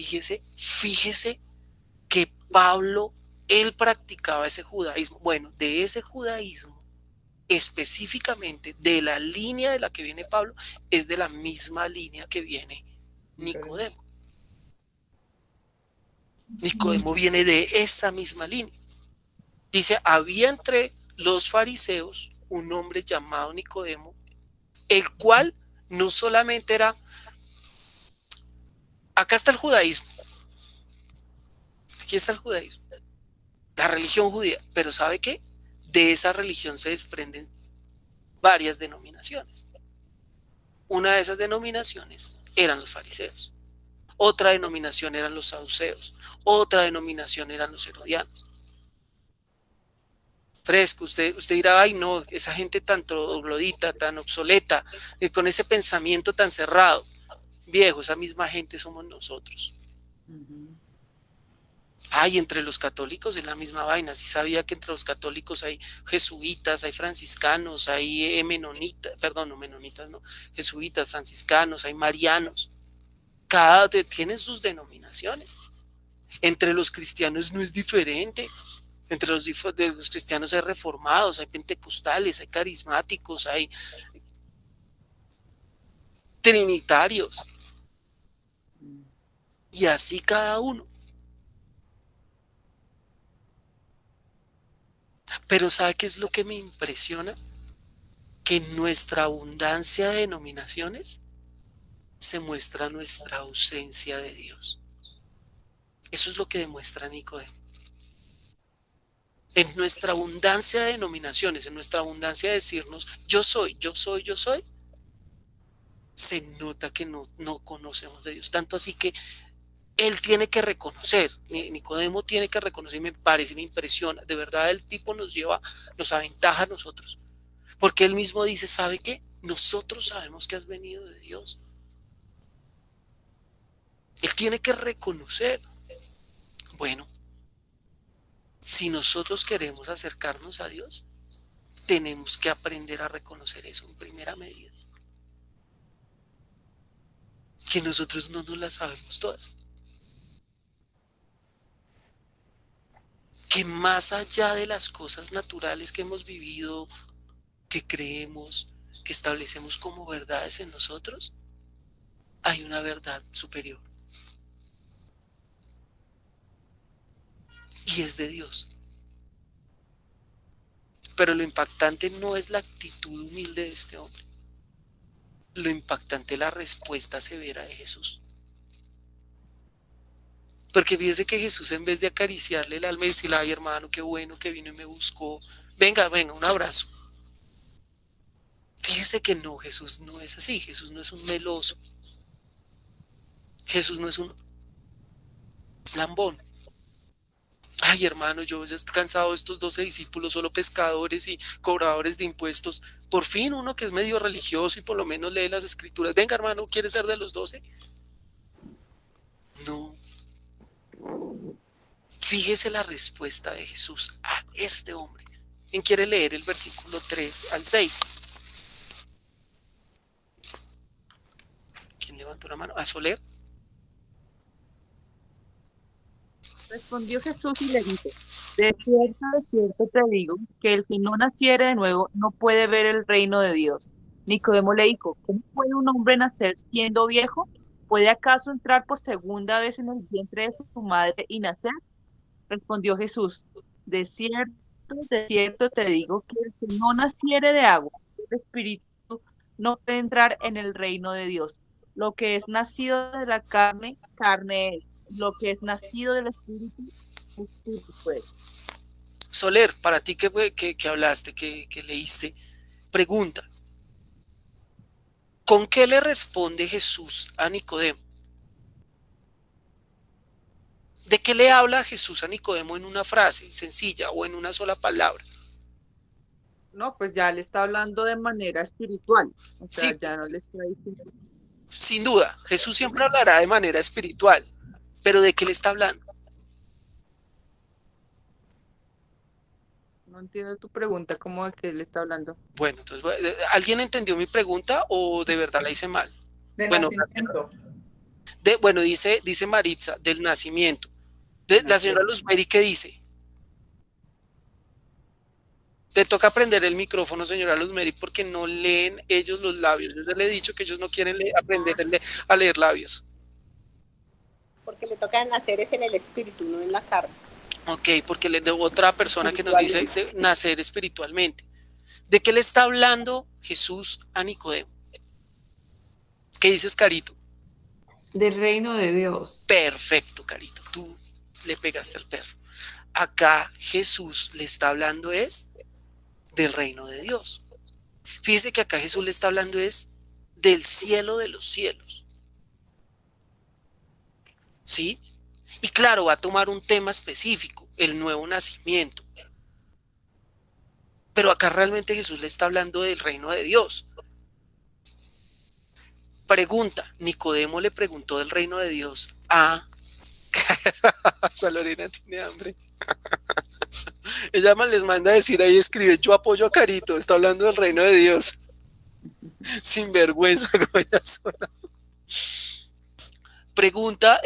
que Pablo, él practicaba ese judaísmo. Bueno, de ese judaísmo, específicamente de la línea de la que viene Pablo, es de la misma línea que viene Nicodemo. Nicodemo viene de esa misma línea. Dice, había entre los fariseos un hombre llamado Nicodemo, el cual no solamente era, acá está el judaísmo, aquí está el judaísmo, la religión judía, pero ¿sabe qué? De esa religión se desprenden varias denominaciones. Una de esas denominaciones eran los fariseos, otra denominación eran los saduceos, otra denominación eran los herodianos. Fresco, usted dirá, ay no, esa gente tan troglodita, tan obsoleta, con ese pensamiento tan cerrado. Viejo, esa misma gente somos nosotros. Ay, entre los católicos es la misma vaina. Sí sabía que entre los católicos hay jesuitas, hay franciscanos, hay menonitas, perdón, no menonitas, no, jesuitas, franciscanos, hay marianos. Cada tienen sus denominaciones. Entre los cristianos no es diferente. Entre los cristianos hay reformados, hay pentecostales, hay carismáticos, hay trinitarios. Y así cada uno. Pero ¿sabe qué es lo que me impresiona? Que en nuestra abundancia de denominaciones se muestra nuestra ausencia de Dios. Eso es lo que demuestra Nicodemo. En nuestra abundancia de denominaciones, en nuestra abundancia de decirnos yo soy, se nota que no conocemos de Dios. Tanto así que él tiene que reconocer, Nicodemo tiene que reconocer, me parece, me impresiona, de verdad el tipo nos aventaja a nosotros, porque él mismo dice, ¿sabe qué? Nosotros sabemos que has venido de Dios. Él tiene que reconocer, bueno, si nosotros queremos acercarnos a Dios, tenemos que aprender a reconocer eso en primera medida, que nosotros no nos las sabemos todas. Que más allá de las cosas naturales que hemos vivido, que creemos, que establecemos como verdades en nosotros, hay una verdad superior. Y es de Dios. Pero lo impactante no es la actitud humilde de este hombre. Lo impactante es la respuesta severa de Jesús. Porque fíjese que Jesús, en vez de acariciarle el alma y decirle, ay hermano, qué bueno que vino y me buscó, venga, un abrazo. Fíjese que no, Jesús no es así. Jesús no es un meloso. Jesús no es un lambón. Ay hermano, yo ya estoy cansado de estos 12 discípulos, solo pescadores y cobradores de impuestos. Por fin uno que es medio religioso y por lo menos lee las escrituras. Venga hermano, ¿quieres ser de los 12? No. Fíjese la respuesta de Jesús a este hombre. ¿Quién quiere leer el versículo 3 al 6? ¿Quién levantó la mano? ¿A Soler? Respondió Jesús y le dijo, de cierto te digo, que el que no naciere de nuevo no puede ver el reino de Dios. Nicodemo le dijo, ¿cómo puede un hombre nacer siendo viejo? ¿Puede acaso entrar por segunda vez en el vientre de su madre y nacer? Respondió Jesús, de cierto te digo, que el que no naciere de agua, del Espíritu, no puede entrar en el reino de Dios. Lo que es nacido de la carne, carne es. Lo que es nacido del Espíritu, Espíritu fue. Soler, para ti que hablaste, que leíste, pregunta, ¿con qué le responde Jesús a Nicodemo? ¿De qué le habla Jesús a Nicodemo en una frase sencilla o en una sola palabra? No, pues ya le está hablando de manera espiritual. O sea, Sí, ya no le está diciendo. sin duda, Jesús siempre hablará de manera espiritual, pero ¿de qué le está hablando? No entiendo tu pregunta, ¿cómo de qué le está hablando? Bueno, entonces, ¿alguien entendió mi pregunta o de verdad la hice mal? De Bueno, nacimiento. bueno, dice Maritza, del nacimiento. La señora Luzmeri, ¿qué dice? Te toca aprender el micrófono, señora Luzmeri, porque no leen ellos los labios. Yo ya le he dicho que ellos no quieren aprender a leer labios. Porque le toca nacer es en el espíritu, no en la carne. Ok, porque le debo otra persona que nos dice de nacer espiritualmente. ¿De qué le está hablando Jesús a Nicodemo? ¿Qué dices, Carito? Del reino de Dios. Perfecto, Carito, tú le pegaste al perro. Acá Jesús le está hablando es del reino de Dios. Fíjese que acá Jesús le está hablando es del cielo de los cielos. ¿Sí? Y claro, va a tomar un tema específico, el nuevo nacimiento. Pero acá realmente Jesús le está hablando del reino de Dios. Pregunta, Nicodemo le preguntó del reino de Dios a... Lorena tiene hambre. Ella les manda a decir ahí, escribe, yo apoyo a Carito, está hablando del reino de Dios. Sin vergüenza, como ella sola. Pregunta,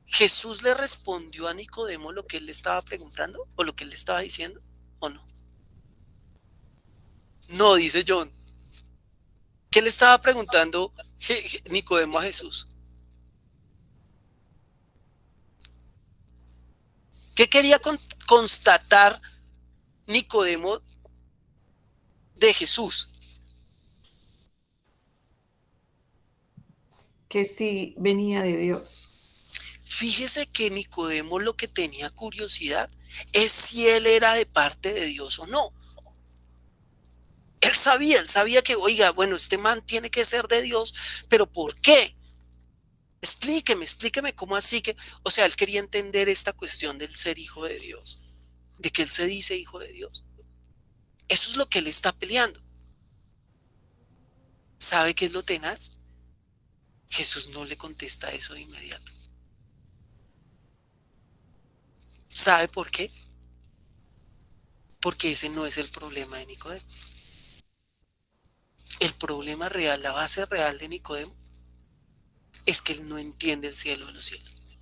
¿Jesús le respondió a Nicodemo lo que él le estaba preguntando? ¿O lo que él le estaba diciendo? ¿O no? No, dice John. ¿Qué le estaba preguntando Nicodemo a Jesús? ¿Qué quería constatar Nicodemo de Jesús? Que sí venía de Dios. Fíjese que Nicodemo lo que tenía curiosidad es si él era de parte de Dios o no. Él sabía que, oiga, bueno, este man tiene que ser de Dios, pero ¿por qué? Explíqueme cómo así que, o sea, él quería entender esta cuestión del ser hijo de Dios, de que él se dice hijo de Dios. Eso es lo que él está peleando. ¿Sabe qué es lo tenaz? Jesús no le contesta eso de inmediato. ¿Sabe por qué? Porque ese no es el problema de Nicodemo. El problema real, la base real de Nicodemo, es que él no entiende el cielo de los cielos.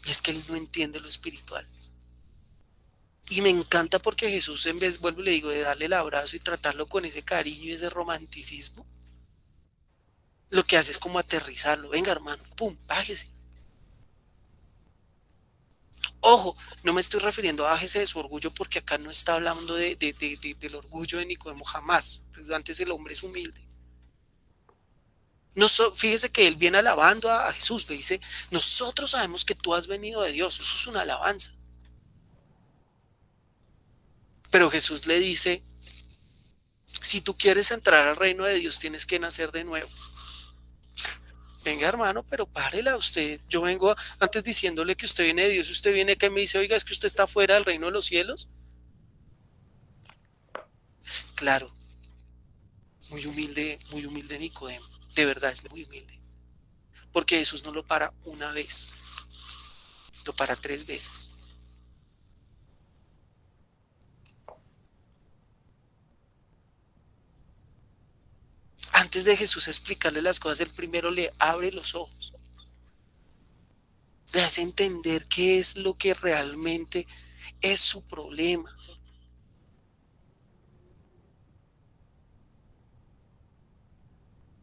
Y es que él no entiende lo espiritual. Y me encanta porque Jesús, en vez, vuelvo y le digo, de darle el abrazo y tratarlo con ese cariño y ese romanticismo, lo que hace es como aterrizarlo. Venga, hermano, pum, bájese. Ojo, no me estoy refiriendo a bájese de su orgullo porque acá no está hablando del orgullo de Nicodemo jamás. Antes el hombre es humilde. Fíjese que él viene alabando a Jesús, le dice, nosotros sabemos que tú has venido de Dios, eso es una alabanza. Pero Jesús le dice, si tú quieres entrar al reino de Dios tienes que nacer de nuevo. Venga, hermano, pero párela usted. Yo vengo antes diciéndole que usted viene de Dios, usted viene acá y me dice, oiga, es que usted está fuera del reino de los cielos. Claro, muy humilde Nicodemo, de verdad es muy humilde. Porque Jesús no lo para una vez, lo para 3 veces. Antes de Jesús explicarle las cosas, él primero le abre los ojos. Le hace entender qué es lo que realmente es su problema.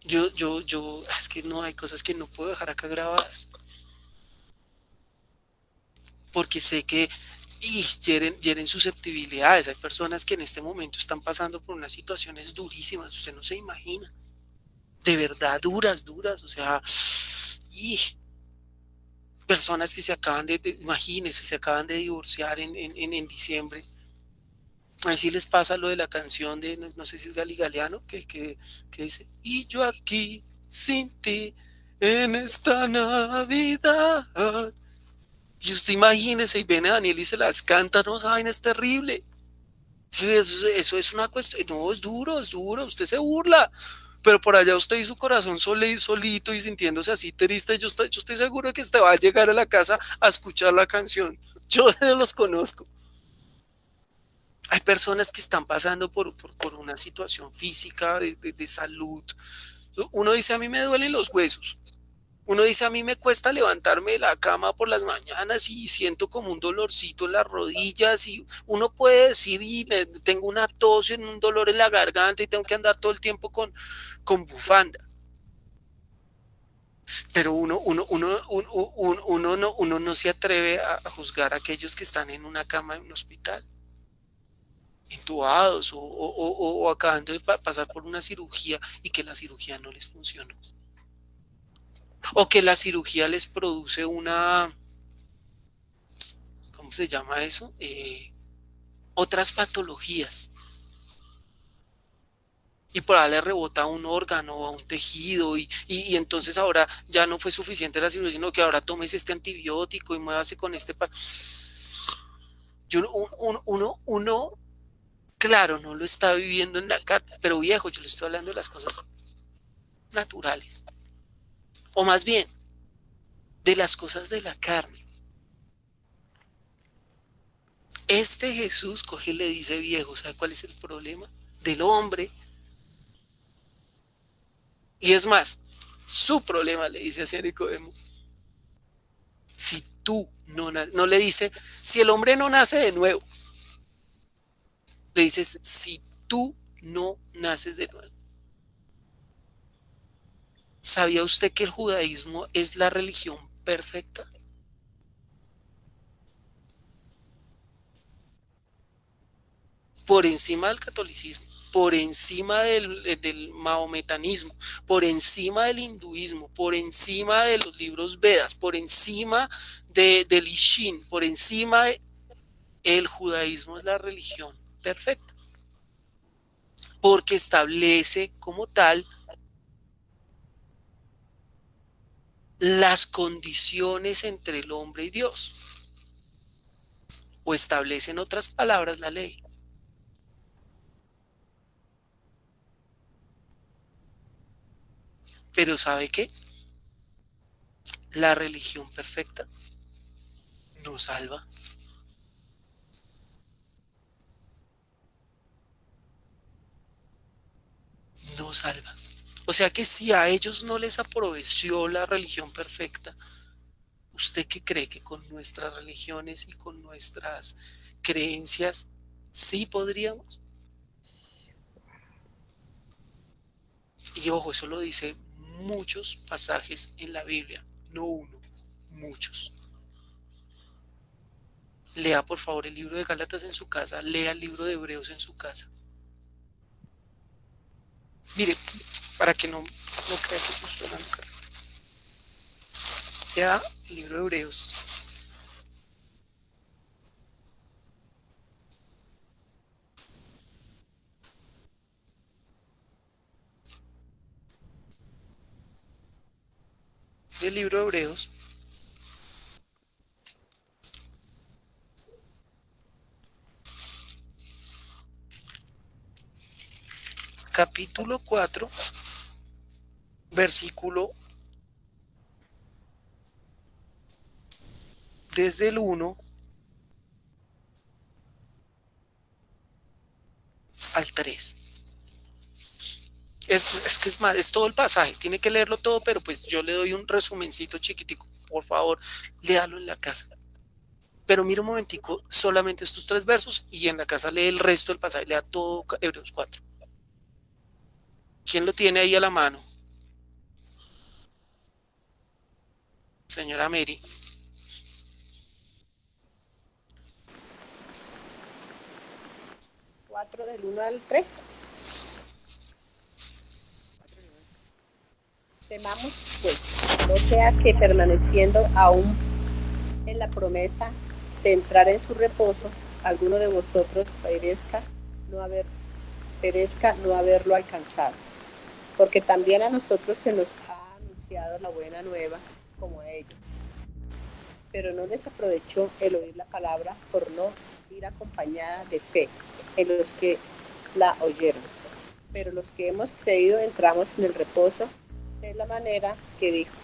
Es que no, hay cosas que no puedo dejar acá grabadas. Porque sé que hieren susceptibilidades. Hay personas que en este momento están pasando por unas situaciones durísimas, usted no se imagina. De verdad, duras, o sea, personas que se acaban imagínense, se acaban de divorciar en diciembre. Así les pasa lo de la canción de, no sé si es Gali Galeano, que dice, y yo aquí sin ti en esta Navidad. Y usted imagínese y viene Daniel y se las canta, no, esa vaina es terrible. Eso es una cuestión, no, es duro, usted se burla. Pero por allá usted y su corazón solito y sintiéndose así triste, yo estoy seguro de que usted va a llegar a la casa a escuchar la canción. Yo no los conozco. Hay personas que están pasando por una situación física, de salud. Uno dice, a mí me duelen los huesos. Uno dice, a mí me cuesta levantarme de la cama por las mañanas y siento como un dolorcito en las rodillas. Y uno puede decir, tengo una tos y un dolor en la garganta y tengo que andar todo el tiempo con bufanda. Pero uno no se atreve a juzgar a aquellos que están en una cama en un hospital, intubados o acabando de pasar por una cirugía y que la cirugía no les funcionó. O que la cirugía les produce ¿cómo se llama eso? Otras patologías. Y por ahí le rebota a un órgano o a un tejido y entonces ahora ya no fue suficiente la cirugía, sino que ahora tomes este antibiótico y muévase con este. Uno, claro, no lo está viviendo en la carta, pero viejo, yo le estoy hablando de las cosas naturales. O más bien, de las cosas de la carne. Este Jesús coge y le dice, viejo, ¿sabe cuál es el problema del hombre? Y es más, su problema, le dice así a Nicodemo. Si tú no le dice, si el hombre no nace de nuevo, le dices, si tú no naces de nuevo. ¿Sabía usted que el judaísmo es la religión perfecta? Por encima del catolicismo, por encima del maometanismo, por encima del hinduismo, por encima de los libros Vedas, por encima del Ishin, por encima el judaísmo es la religión perfecta, porque establece como tal las condiciones entre el hombre y Dios, o establece en otras palabras la ley. Pero ¿sabe qué? La religión perfecta no salva. No salva. O sea que si a ellos no les aprovechó la religión perfecta, ¿usted qué cree que con nuestras religiones y con nuestras creencias sí podríamos? Y ojo, eso lo dice muchos pasajes en la Biblia, no uno, muchos. Lea por favor el libro de Gálatas en su casa, lea el libro de Hebreos en su casa. Mire, para que no crea que yo estoy hablando acá. Lea el libro de Hebreos. El libro de Hebreos. Capítulo 4, versículo desde el 1 al 3. Es que es más, es todo el pasaje, tiene que leerlo todo, pero pues yo le doy un resumencito chiquitico. Por favor, léalo en la casa. Pero mira un momentico, solamente estos 3 versos y en la casa lee el resto del pasaje, lea todo Hebreos 4. ¿Quién lo tiene ahí a la mano? Señora Mary. Del 1 al 3. Temamos, pues, no sea que permaneciendo aún en la promesa de entrar en su reposo, alguno de vosotros perezca no haberlo alcanzado. Porque también a nosotros se nos ha anunciado la buena nueva como a ellos. Pero no les aprovechó el oír la palabra por no ir acompañada de fe en los que la oyeron. Pero los que hemos creído entramos en el reposo de la manera que dijo: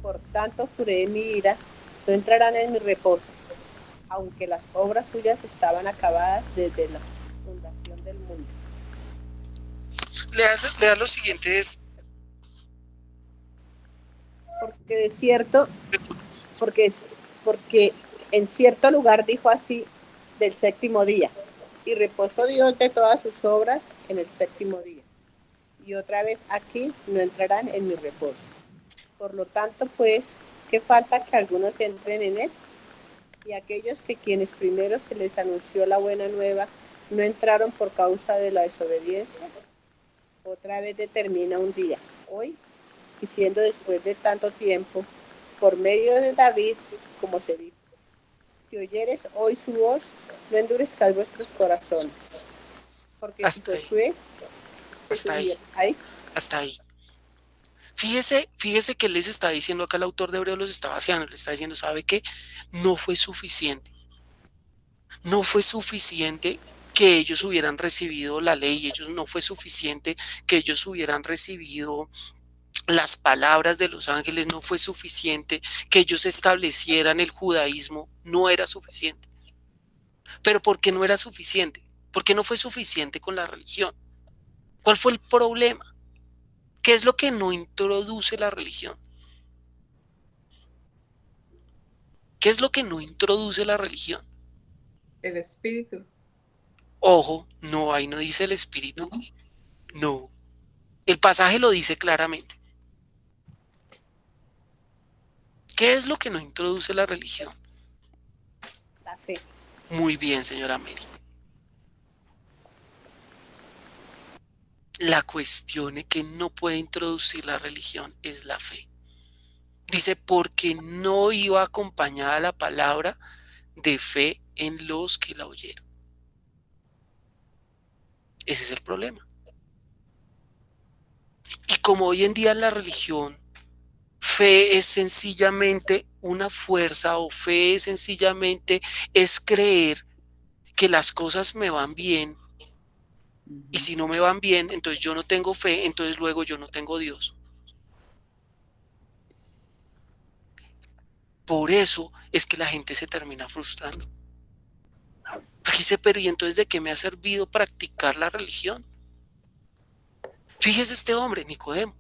por tanto juré en mi ira, no entrarán en mi reposo. aunque las obras suyas estaban acabadas desde la fundación del mundo. Lea lo siguiente, es Porque de cierto, porque en cierto lugar dijo así del séptimo día, y reposó Dios de todas sus obras en el séptimo día. Y otra vez aquí no entrarán en mi reposo. Por lo tanto, pues, ¿qué falta que algunos entren en él? Y aquellos que quienes primero se les anunció la buena nueva no entraron por causa de la desobediencia. Otra vez determina un día, hoy, y siendo después de tanto tiempo, por medio de David, como se dijo, si oyeres hoy su voz, no endurezcáis vuestros corazones. Porque si Josué, hasta ahí. Fíjese que les está diciendo acá el autor de Hebreos, los está vaciando, le está diciendo, ¿sabe qué? No fue suficiente. No fue suficiente que ellos hubieran recibido la ley, no fue suficiente que ellos hubieran recibido las palabras de los ángeles, no fue suficiente que ellos establecieran el judaísmo, no era suficiente. ¿Pero por qué no era suficiente? ¿Por qué no fue suficiente con la religión? ¿Cuál fue el problema? ¿Qué es lo que no introduce la religión? ¿Qué es lo que no introduce la religión? El espíritu. Ojo, no, ahí no dice el espíritu. No. El pasaje lo dice claramente. ¿Qué es lo que no introduce la religión? La fe. Muy bien, señora Mary. La cuestión que no puede introducir la religión es la fe. Dice, porque no iba acompañada la palabra de fe en los que la oyeron. Ese es el problema. Y como hoy en día en la religión, fe es sencillamente una fuerza, o fe es sencillamente es creer que las cosas me van bien, y si no me van bien, entonces yo no tengo fe, entonces luego yo no tengo Dios. Por eso es que la gente se termina frustrando. Porque dice, pero ¿y entonces de qué me ha servido practicar la religión? Fíjese este hombre, Nicodemo.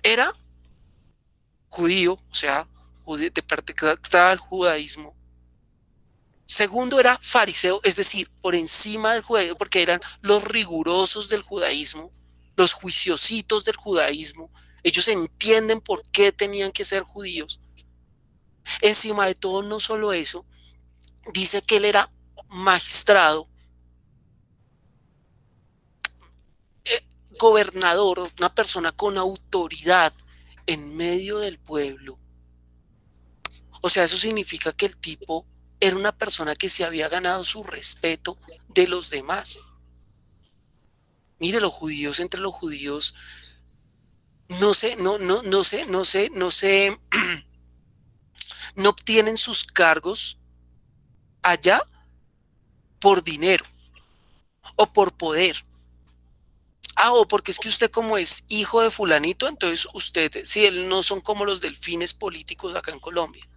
Era judío, o sea, de practicar el judaísmo. Segundo, era fariseo, es decir, por encima del judaísmo, porque eran los rigurosos del judaísmo, los juiciositos del judaísmo. Ellos entienden por qué tenían que ser judíos. Encima de todo, no solo eso, dice que él era magistrado, gobernador, una persona con autoridad en medio del pueblo. O sea, eso significa que el tipo era una persona que se había ganado su respeto de los demás. Mire, los judíos, entre los judíos, no obtienen sus cargos allá por dinero o por poder. O porque es que usted como es hijo de fulanito, entonces usted, si él no son como los delfines políticos acá en Colombia.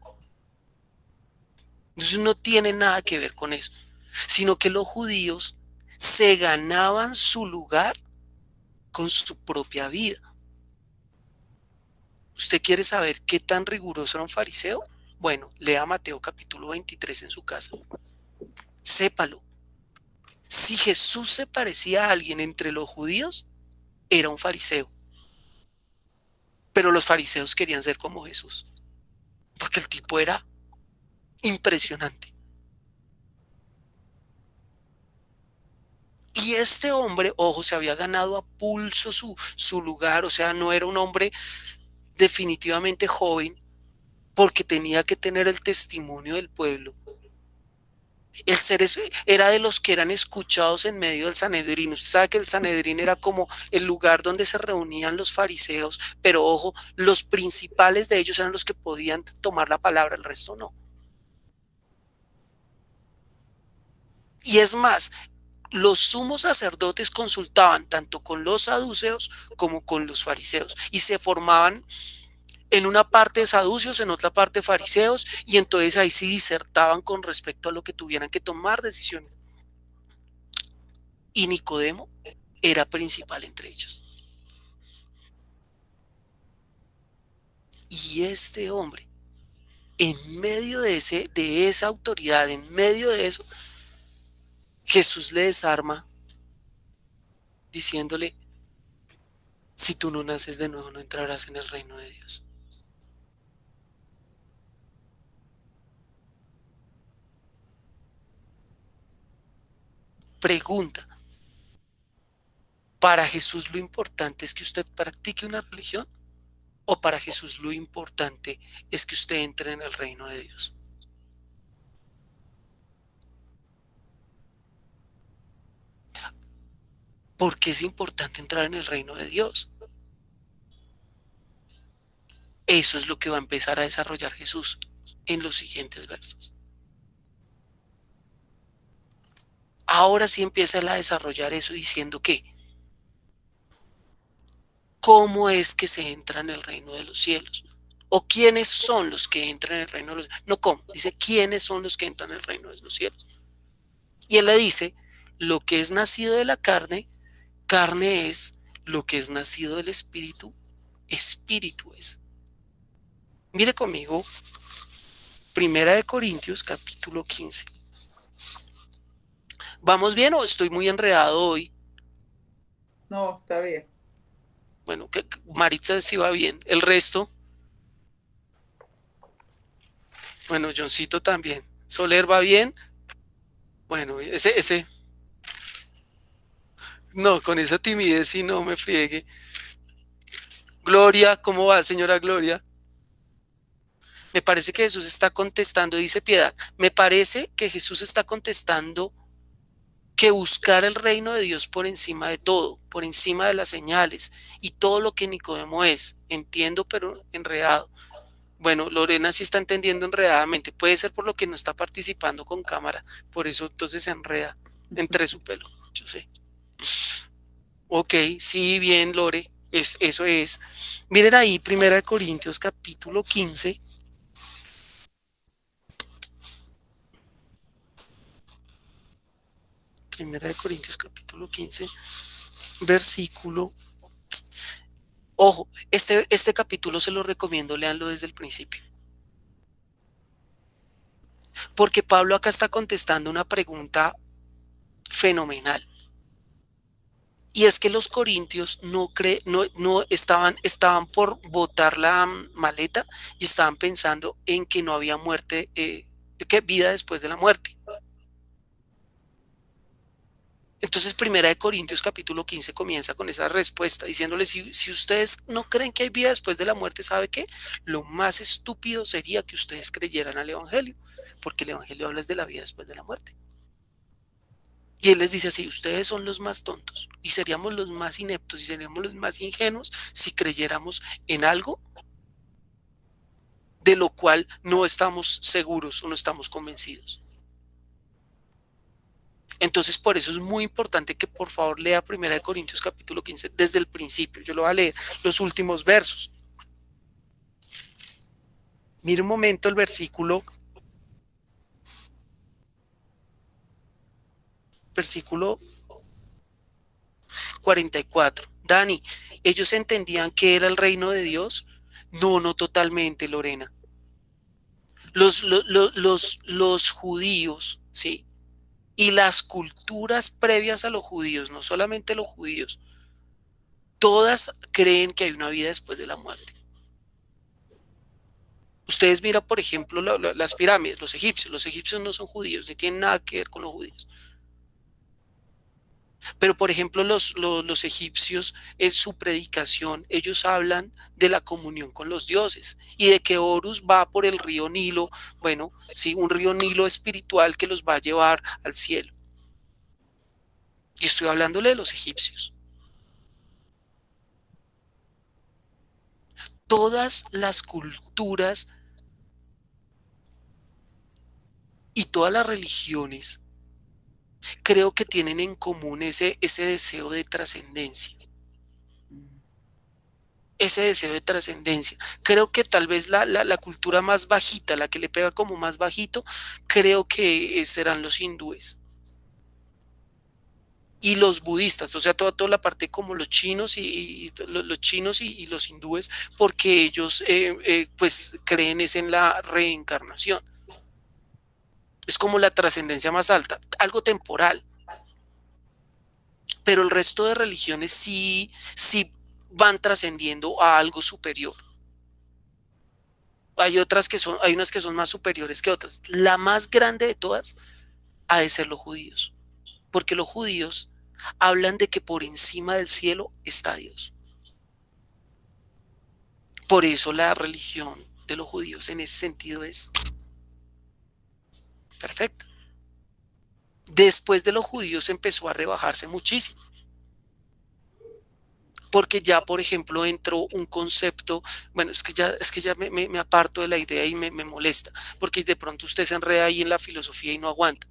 Entonces no tiene nada que ver con eso, sino que los judíos se ganaban su lugar con su propia vida. ¿Usted quiere saber qué tan riguroso era un fariseo? Bueno, lea Mateo capítulo 23 en su casa. Sépalo. Si Jesús se parecía a alguien entre los judíos, era un fariseo. Pero los fariseos querían ser como Jesús, porque el tipo era impresionante. Y este hombre, ojo, se había ganado a pulso su lugar, o sea, no era un hombre definitivamente joven, porque tenía que tener el testimonio del pueblo. El ser era de los que eran escuchados en medio del Sanedrín. Usted sabe que el Sanedrín era como el lugar donde se reunían los fariseos, pero ojo, los principales de ellos eran los que podían tomar la palabra, el resto no. Y es más, los sumos sacerdotes consultaban tanto con los saduceos como con los fariseos y se formaban en una parte saduceos, en otra parte fariseos, y entonces ahí sí disertaban con respecto a lo que tuvieran que tomar decisiones. Y Nicodemo era principal entre ellos. Y este hombre, en medio de esa autoridad, en medio de eso, Jesús le desarma diciéndole: si tú no naces de nuevo, no entrarás en el reino de Dios. Pregunta: ¿para Jesús lo importante es que usted practique una religión? ¿O para Jesús lo importante es que usted entre en el reino de Dios? ¿Por qué es importante entrar en el reino de Dios? Eso es lo que va a empezar a desarrollar Jesús en los siguientes versos. Ahora sí empieza él a desarrollar eso diciendo que ¿cómo es que se entra en el reino de los cielos? ¿O quiénes son los que entran en el reino de los cielos? No, ¿cómo? Dice, ¿quiénes son los que entran en el reino de los cielos? Y él le dice, lo que es nacido de la carne, carne es; lo que es nacido del espíritu, espíritu es. Mire conmigo, 1 Corintios capítulo 15. ¿Vamos bien o estoy muy enredado hoy? No, está bien. Bueno, que Maritza sí va bien. El resto, bueno, Johncito también. Soler va bien. Bueno, ese. No, con esa timidez sí no me friegue. Gloria, ¿cómo va, señora Gloria? Me parece que Jesús está contestando, dice Piedad. Me parece que Jesús está contestando que buscar el reino de Dios por encima de todo, por encima de las señales y todo lo que Nicodemo es. Entiendo, pero enredado. Bueno, Lorena sí está entendiendo enredadamente. Puede ser por lo que no está participando con cámara. Por eso entonces se enreda entre su pelo. Yo sé. Ok, sí, bien, Lore. Eso es. Miren ahí, 1 Corintios capítulo 15. Primera de Corintios capítulo 15, versículo. Ojo, este capítulo se lo recomiendo, léanlo desde el principio. Porque Pablo acá está contestando una pregunta fenomenal. Y es que los corintios no estaban por botar la maleta y estaban pensando en que no había muerte, que vida después de la muerte. Entonces, 1 Corintios capítulo 15 comienza con esa respuesta, diciéndole, si ustedes no creen que hay vida después de la muerte, ¿sabe qué? Lo más estúpido sería que ustedes creyeran al Evangelio, porque el Evangelio habla de la vida después de la muerte. Y él les dice así, ustedes son los más tontos, y seríamos los más ineptos, y seríamos los más ingenuos si creyéramos en algo de lo cual no estamos seguros o no estamos convencidos. Entonces, por eso es muy importante que por favor lea 1 Corintios capítulo 15 desde el principio. Yo lo voy a leer los últimos versos. Mire un momento el versículo 44. Dani, ¿ellos entendían que era el reino de Dios? No, no totalmente, Lorena. Los judíos, ¿sí? Y las culturas previas a los judíos, no solamente los judíos, todas creen que hay una vida después de la muerte. Ustedes miran, por ejemplo, las pirámides, los egipcios no son judíos, ni tienen nada que ver con los judíos. Pero, por ejemplo, los egipcios, en su predicación, ellos hablan de la comunión con los dioses y de que Horus va por el río Nilo, bueno, sí, un río Nilo espiritual que los va a llevar al cielo. Y estoy hablándole de los egipcios. Todas las culturas y todas las religiones creo que tienen en común ese deseo de trascendencia. ese deseo de trascendencia. Creo que tal vez la cultura más bajita, la que le pega como más bajito, creo que serán los hindúes y los budistas, o sea, toda la parte como los chinos los chinos y los hindúes, porque ellos pues creen es en la reencarnación. Es como la trascendencia más alta, algo temporal. Pero el resto de religiones sí van trascendiendo a algo superior. Hay unas que son más superiores que otras. La más grande de todas ha de ser los judíos, porque los judíos hablan de que por encima del cielo está Dios. Por eso la religión de los judíos en ese sentido es perfecta. Después de los judíos empezó a rebajarse muchísimo, porque ya, por ejemplo, entró un concepto, bueno, es que ya me aparto de la idea y me molesta, porque de pronto usted se enreda ahí en la filosofía y no aguanta.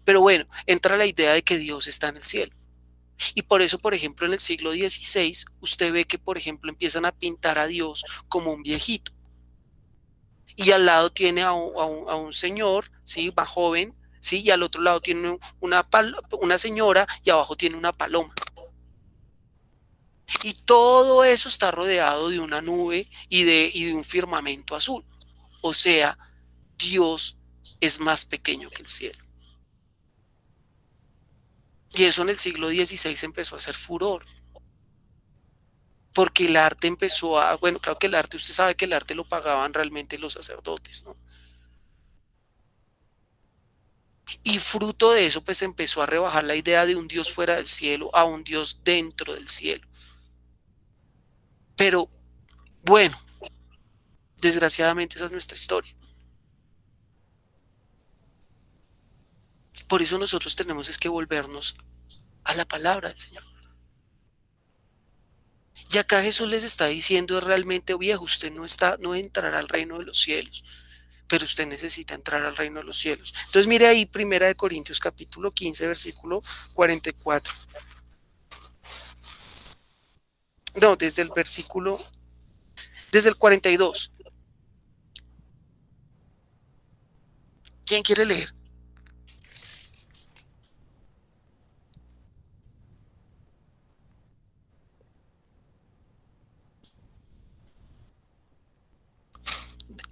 Pero bueno, entra la idea de que Dios está en el cielo. Y por eso, por ejemplo, en el siglo XVI, usted ve que, por ejemplo, empiezan a pintar a Dios como un viejito. Y al lado tiene a un señor, ¿sí? Más joven, ¿sí? Y al otro lado tiene una señora y abajo tiene una paloma. Y todo eso está rodeado de una nube y de un firmamento azul. O sea, Dios es más pequeño que el cielo. Y eso en el siglo XVI empezó a hacer furor. Porque el arte empezó bueno, claro que el arte, usted sabe que el arte lo pagaban realmente los sacerdotes, ¿no? Y fruto de eso, pues empezó a rebajar la idea de un Dios fuera del cielo a un Dios dentro del cielo. Pero, bueno, desgraciadamente esa es nuestra historia. Por eso nosotros tenemos es que volvernos a la palabra del Señor. Y acá Jesús les está diciendo realmente, viejo, usted no entrará al reino de los cielos, pero usted necesita entrar al reino de los cielos. Entonces mire ahí, 1 Corintios capítulo 15, versículo 44. No, desde el 42. ¿Quién quiere leer?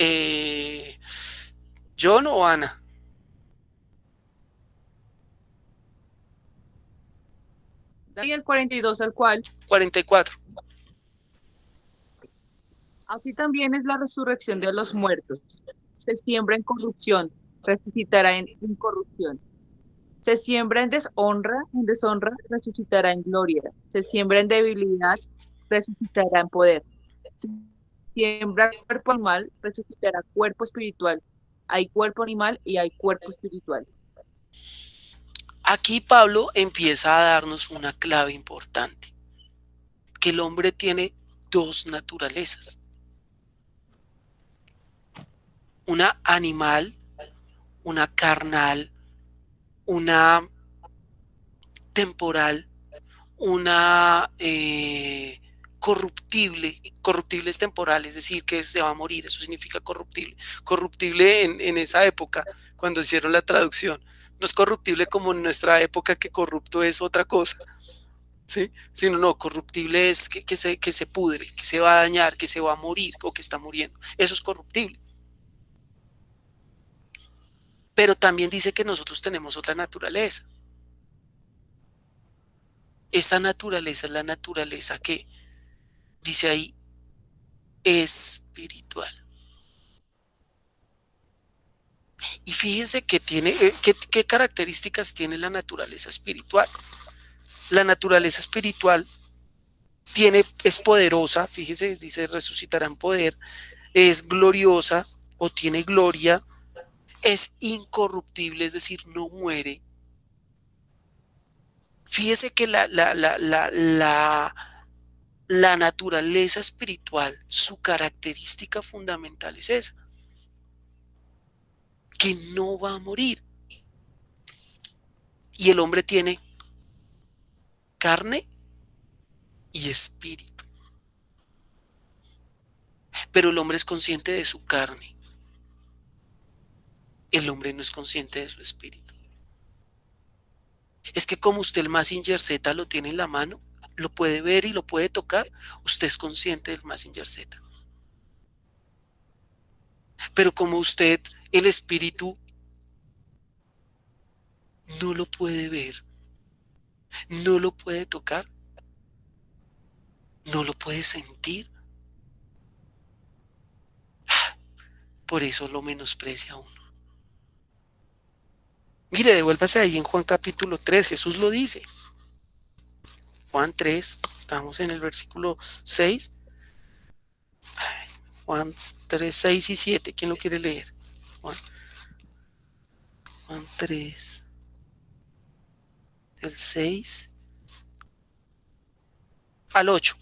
Eh, ¿John o Ana? Daniel 42, al cual, 44. así también es la resurrección de los muertos. Se siembra en corrupción, resucitará en incorrupción. Se siembra en deshonra, resucitará en gloria. Se siembra en debilidad, resucitará en poder. Se siembra cuerpo animal, resucitará cuerpo espiritual. Hay cuerpo animal y hay cuerpo espiritual. Aquí Pablo empieza a darnos una clave importante, que el hombre tiene dos naturalezas, una animal, una carnal, una temporal, una corruptible. Corruptible es temporal, es decir, que se va a morir, eso significa corruptible. Corruptible en esa época, cuando hicieron la traducción. No es corruptible como en nuestra época, que corrupto es otra cosa, ¿sí? Sino no, corruptible es que se pudre, que se va a dañar, que se va a morir o que está muriendo. Eso es corruptible. Pero también dice que nosotros tenemos otra naturaleza. Esa naturaleza es la naturaleza que dice ahí espiritual. Y fíjense que tiene, qué características tiene la naturaleza espiritual. La naturaleza espiritual es poderosa, fíjese, dice resucitará en poder, es gloriosa o tiene gloria, es incorruptible, es decir, no muere. Fíjese que la naturaleza espiritual, su característica fundamental es esa, que no va a morir. Y el hombre tiene carne y espíritu. pero el hombre es consciente de su carne. El hombre no es consciente de su espíritu. Es que como usted el Mazinger Z lo tiene en la mano, lo puede ver y lo puede tocar, usted es consciente del Mazinger Z. Pero como usted, el espíritu, no lo puede ver, no lo puede tocar, no lo puede sentir, por eso lo menosprecia a uno. Mire, devuélvase ahí en Juan capítulo 3, Jesús lo dice. Juan 3, estamos en el versículo 6. Juan 3, 6 y 7, ¿quién lo quiere leer? Juan 3, del 6 al 8.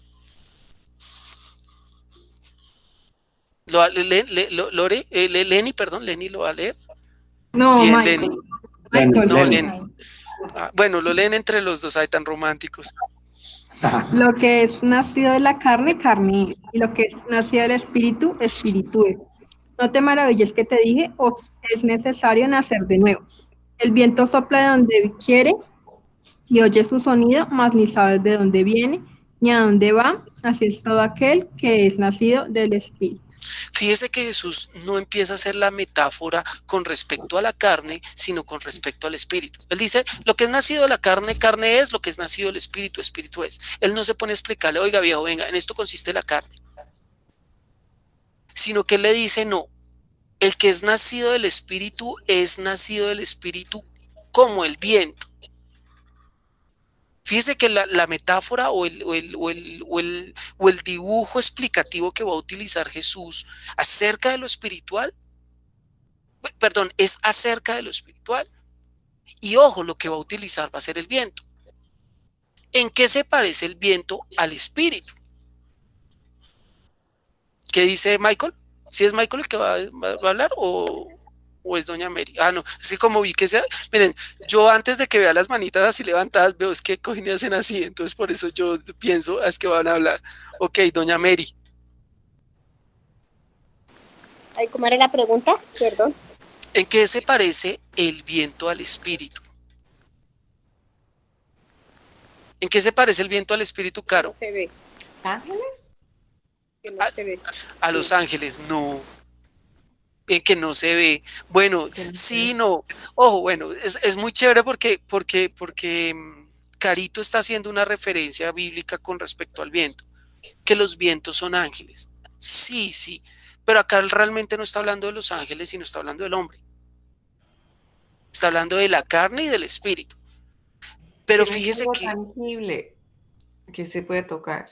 Lenny lo va a leer. No, Bien, Michael. Lenny. Michael. No, Lenny. Lenny. Bueno, lo leen entre los dos, hay tan románticos. Lo que es nacido de la carne, carne es, y lo que es nacido del espíritu, espíritu es. No te maravilles que te dije, os es necesario nacer de nuevo. El viento sopla de donde quiere y oye su sonido, mas ni sabes de dónde viene ni a dónde va. Así es todo aquel que es nacido del espíritu. Fíjese que Jesús no empieza a hacer la metáfora con respecto a la carne, sino con respecto al espíritu. Él dice, lo que es nacido de la carne, carne es, lo que es nacido del espíritu, espíritu es. Él no se pone a explicarle, oiga viejo, venga, en esto consiste la carne. Sino que él le dice, no, el que es nacido del espíritu es nacido del espíritu como el viento. Fíjese que la metáfora o el dibujo explicativo que va a utilizar Jesús acerca de lo espiritual, perdón, es acerca de lo espiritual. Y ojo, lo que va a utilizar va a ser el viento. ¿En qué se parece el viento al espíritu? ¿Qué dice Michael? ¿Sí es Michael el que va a hablar o es doña Mary? Ah, no, es que como vi que sea, miren, yo antes de que vea las manitas así levantadas, veo es que cogen y hacen así, entonces por eso yo pienso, es que van a hablar. Ok, doña Mary. Ay, ¿cómo era la pregunta? Perdón. ¿En qué se parece el viento al espíritu? ¿En qué se parece el viento al espíritu, Caro? No se ve. ¿Ángeles? Que no se ve. A los ángeles, no. En que no se ve. Bueno, Que no se sí, ve. no. Ojo, bueno, es muy chévere porque Carito está haciendo una referencia bíblica con respecto al viento, que los vientos son ángeles. Sí, sí, pero acá él realmente no está hablando de los ángeles, sino está hablando del hombre. Está hablando de la carne y del espíritu. Pero Que no es fíjese algo que tangible que se puede tocar.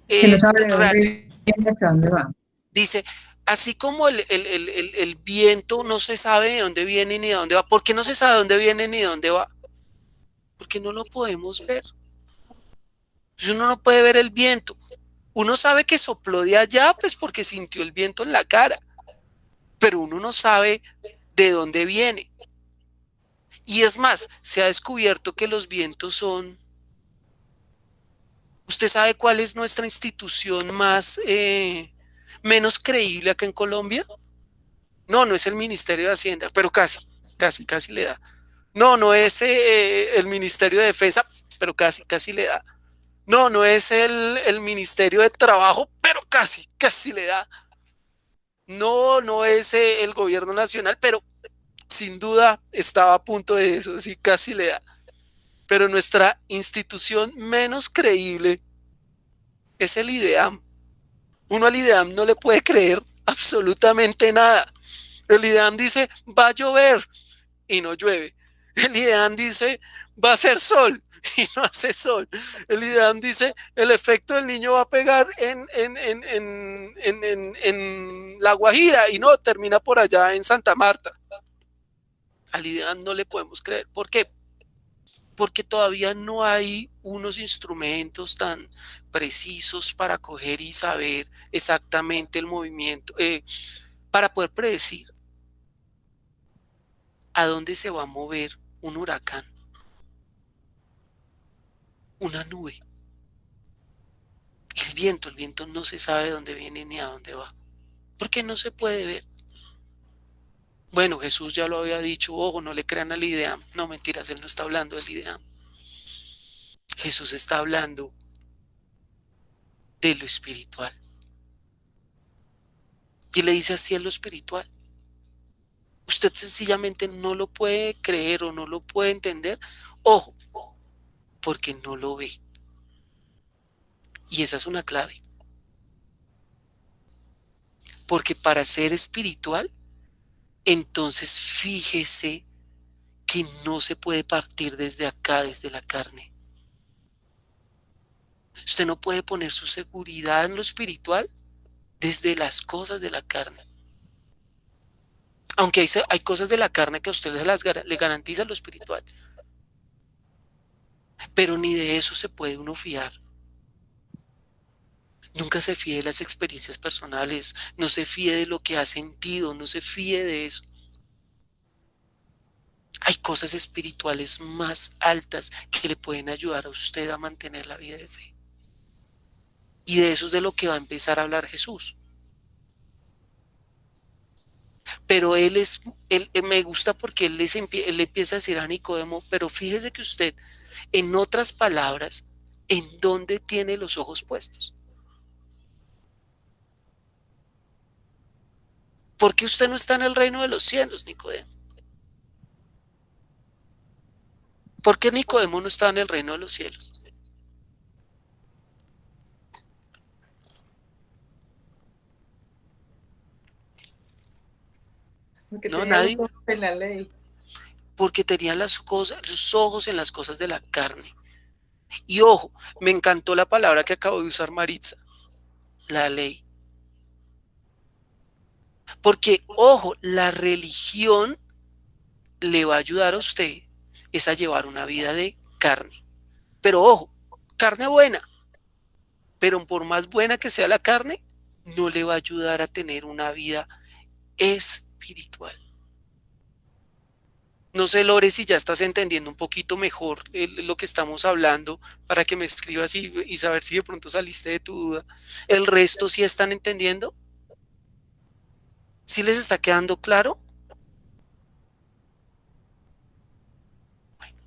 Que no eh, sabe de ra- dónde viene hacia dónde va. dice, así como el viento no se sabe de dónde viene ni de dónde va. ¿Por qué no se sabe de dónde viene ni de dónde va? Porque no lo podemos ver. Entonces uno no puede ver el viento. Uno sabe que sopló de allá, pues porque sintió el viento en la cara, pero uno no sabe de dónde viene. Y es más, se ha descubierto que los vientos son... ¿Usted sabe cuál es nuestra institución más menos creíble acá en Colombia? No, no es el Ministerio de Hacienda, pero casi le da. No, no es el Ministerio de Defensa, pero casi le da. No, no es el Ministerio de Trabajo, pero casi le da. No, no es el gobierno nacional, pero sin duda estaba a punto de eso, sí, casi le da. Pero nuestra institución menos creíble es el IDEAM. Uno al IDEAM no le puede creer absolutamente nada. El IDEAM dice, va a llover y no llueve. El IDEAM dice, va a hacer sol y no hace sol. El IDEAM dice, el efecto del niño va a pegar en La Guajira y no, termina por allá en Santa Marta. Al IDEAM no le podemos creer. ¿Por qué? Porque todavía no hay unos instrumentos tan precisos para coger y saber exactamente el movimiento, para poder predecir a dónde se va a mover un huracán, una nube. El el viento no se sabe de dónde viene ni a dónde va, porque no se puede ver. Bueno, Jesús ya lo había dicho, ojo, no le crean al IDEAM. No, mentiras, él no está hablando del IDEAM. Jesús está hablando de lo espiritual. Y le dice así en lo espiritual. Usted sencillamente no lo puede creer o no lo puede entender, ojo, porque no lo ve. Y esa es una clave. Porque para ser espiritual, entonces fíjese que no se puede partir desde acá, desde la carne. Usted no puede poner su seguridad en lo espiritual desde las cosas de la carne. Aunque hay cosas de la carne que a usted le garantiza lo espiritual. Pero ni de eso se puede uno fiar. Nunca se fíe de las experiencias personales, no se fíe de lo que ha sentido, no se fíe de eso. Hay cosas espirituales más altas que le pueden ayudar a usted a mantener la vida de fe. Y de eso es de lo que va a empezar a hablar Jesús. Pero él me gusta porque él le empieza a decir a Nicodemo, pero fíjese que usted, en otras palabras, ¿en dónde tiene los ojos puestos? ¿Por qué usted no está en el reino de los cielos, Nicodemo? ¿Por qué Nicodemo no está en el reino de los cielos? Porque No, tenía los nadie. ojos en la ley. Porque tenía los ojos en las cosas de la carne. Y ojo, me encantó la palabra que acabo de usar Maritza, la ley. Porque, ojo, la religión le va a ayudar a usted es a llevar una vida de carne. Pero ojo, carne buena. Pero por más buena que sea la carne, no le va a ayudar a tener una vida espiritual. No sé, Lore, si ya estás entendiendo un poquito mejor lo que estamos hablando para que me escribas y saber si de pronto saliste de tu duda. ¿El resto sí están entendiendo? ¿Sí les está quedando claro? Bueno,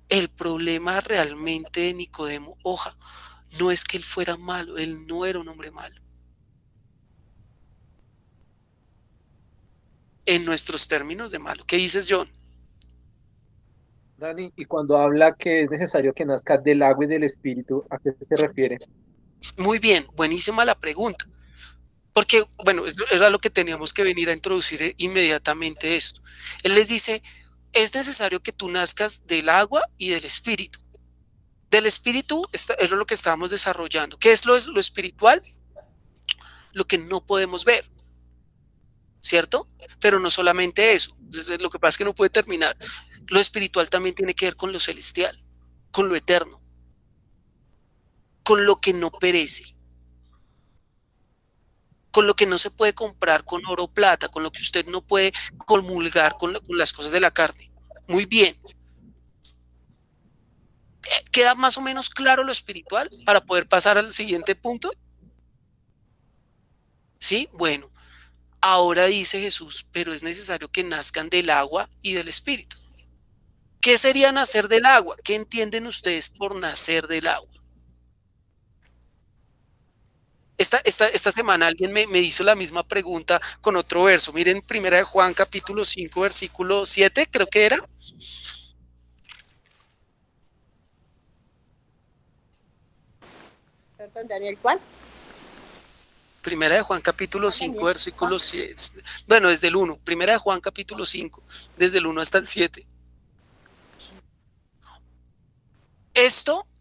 el problema realmente de Nicodemo, oja, no es que él fuera malo, él no era un hombre malo. En nuestros términos de malo. ¿Qué dices, John? Dani, y cuando habla que es necesario que nazca del agua y del espíritu, ¿a qué se refiere? Muy bien, buenísima la pregunta. Porque, bueno, era lo que teníamos que venir a introducir inmediatamente esto. Él les dice, es necesario que tú nazcas del agua y del espíritu. Del espíritu, eso es lo que estábamos desarrollando. ¿Qué es lo espiritual? Lo que no podemos ver, ¿cierto? Pero no solamente eso. Lo que pasa es que no puede terminar. Lo espiritual también tiene que ver con lo celestial, con lo eterno, con lo que no perece, con lo que no se puede comprar con oro o plata, con lo que usted no puede comulgar con las cosas de la carne. Muy bien. ¿Queda más o menos claro lo espiritual para poder pasar al siguiente punto? Sí, bueno. Ahora dice Jesús, pero es necesario que nazcan del agua y del espíritu. ¿Qué sería nacer del agua? ¿Qué entienden ustedes por nacer del agua? Esta semana alguien me hizo la misma pregunta con otro verso. Miren, primera de Juan, capítulo 5, versículo 7, creo que era. Perdón, Daniel, ¿cuál? Primera de Juan, capítulo 5, Daniel. versículo 7. Bueno, desde el 1. Primera de Juan, capítulo 5, desde el 1 hasta el 7.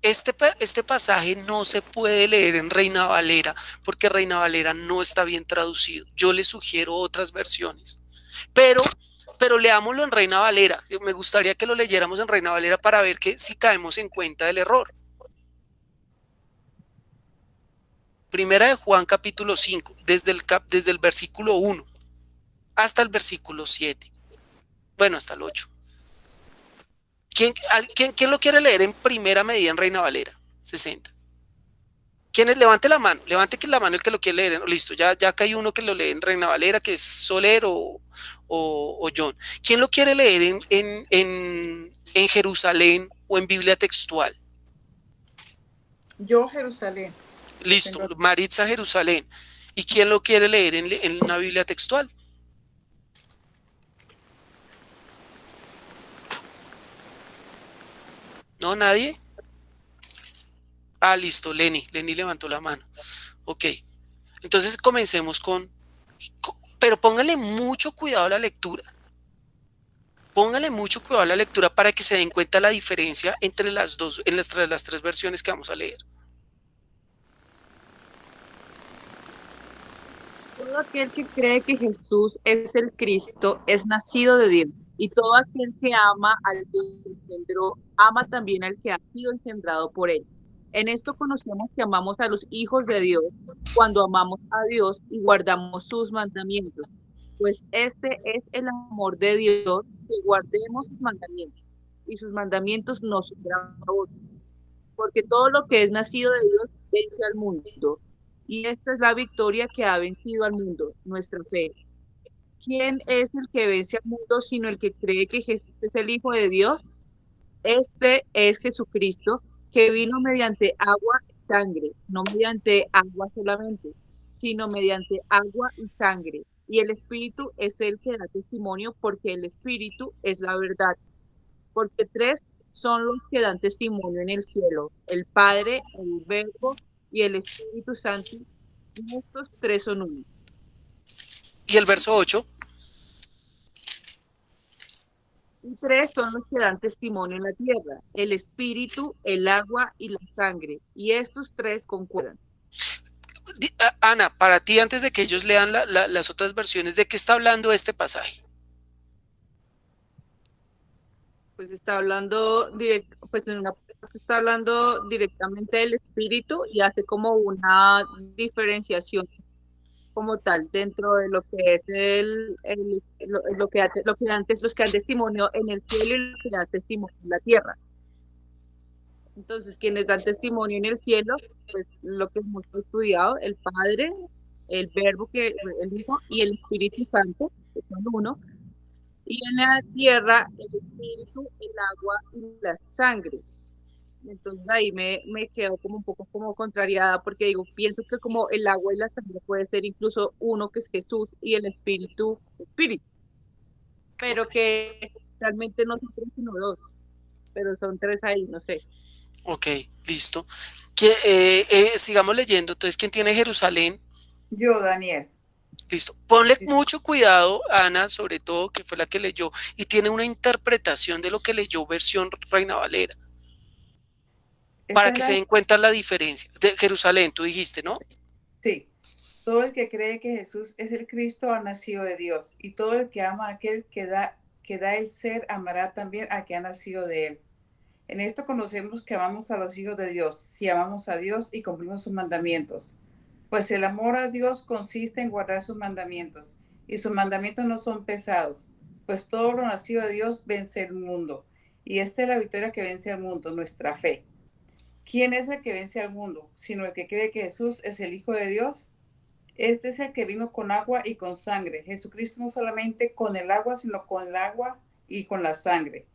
Este pasaje no se puede leer en Reina Valera porque Reina Valera no está bien traducido. Yo le sugiero otras versiones, pero leámoslo en Reina Valera. Me gustaría que lo leyéramos en Reina Valera para ver que si caemos en cuenta del error. Primera de Juan capítulo 5, desde el versículo 1 hasta el versículo 7. Bueno, hasta el 8. ¿Quién lo quiere leer en primera medida en Reina Valera? 60. ¿Quiénes? Levante la mano, levante que la mano el que lo quiere leer. Listo, ya acá hay uno que lo lee en Reina Valera, que es Soler o John. ¿Quién lo quiere leer en Jerusalén o en Biblia textual? Yo, Jerusalén. Listo, Tengo- Maritza Jerusalén. ¿Y quién lo quiere leer en una Biblia textual? ¿No? ¿Nadie? Ah, listo, Lenny levantó la mano. Ok, entonces comencemos pero póngale mucho cuidado a la lectura. Póngale mucho cuidado a la lectura para que se den cuenta la diferencia entre las dos, las tres versiones que vamos a leer. Todo aquel que cree que Jesús es el Cristo es nacido de Dios, y todo aquel que ama al que engendró, ama también al que ha sido engendrado por él. En esto conocemos que amamos a los hijos de Dios, cuando amamos a Dios y guardamos sus mandamientos. Pues este es el amor de Dios, que guardemos sus mandamientos, y sus mandamientos no son gravosos, porque todo lo que es nacido de Dios vence al mundo. Y esta es la victoria que ha vencido al mundo, nuestra fe. ¿Quién es el que vence al mundo sino el que cree que Jesús es el Hijo de Dios? Este es Jesucristo, que vino mediante agua y sangre, no mediante agua solamente, sino mediante agua y sangre. Y el Espíritu es el que da testimonio, porque el Espíritu es la verdad. Porque tres son los que dan testimonio en el cielo: el Padre, el Verbo y el Espíritu Santo. Y estos tres son uno. Y el verso 8. Y tres son los que dan testimonio en la tierra: el Espíritu, el agua y la sangre. Y estos tres concuerdan. Ana, para ti, antes de que ellos lean las otras versiones, ¿de qué está hablando este pasaje? Pues está hablando pues en una parte está hablando directamente del Espíritu, y hace como una diferenciación como tal dentro de lo que es lo que antes los que dan testimonio en el cielo y los que dan testimonio en la tierra. Entonces, quienes dan testimonio en el cielo, pues lo que hemos estudiado: el Padre, el Verbo, el Hijo y el Espíritu Santo, que son uno. Y en la tierra, el Espíritu, el agua y la sangre. Entonces ahí me quedo como un poco como contrariada, porque digo, pienso que como el agua y la sangre puede ser incluso uno, que es Jesús, y el Espíritu, pero que realmente no son tres sino dos, pero son tres ahí, no sé. Ok, listo. Sigamos leyendo. Entonces, ¿quién tiene Jerusalén? Yo, Daniel. Listo. Ponle mucho cuidado, Ana, sobre todo, que fue la que leyó, y tiene una interpretación de lo que leyó versión Reina Valera, para que se den cuenta la diferencia. De Jerusalén, tú dijiste, ¿no? Sí. Todo el que cree que Jesús es el Cristo ha nacido de Dios, y todo el que ama a aquel que da el ser, amará también a que ha nacido de él. En esto conocemos que amamos a los hijos de Dios, si amamos a Dios y cumplimos sus mandamientos. Pues el amor a Dios consiste en guardar sus mandamientos, y sus mandamientos no son pesados, pues todo lo nacido de Dios vence el mundo. Y esta es la victoria que vence al mundo, nuestra fe. ¿Quién es el que vence al mundo, sino el que cree que Jesús es el Hijo de Dios? Este es el que vino con agua y con sangre. Jesucristo no solamente con el agua, sino con el agua y con la sangre.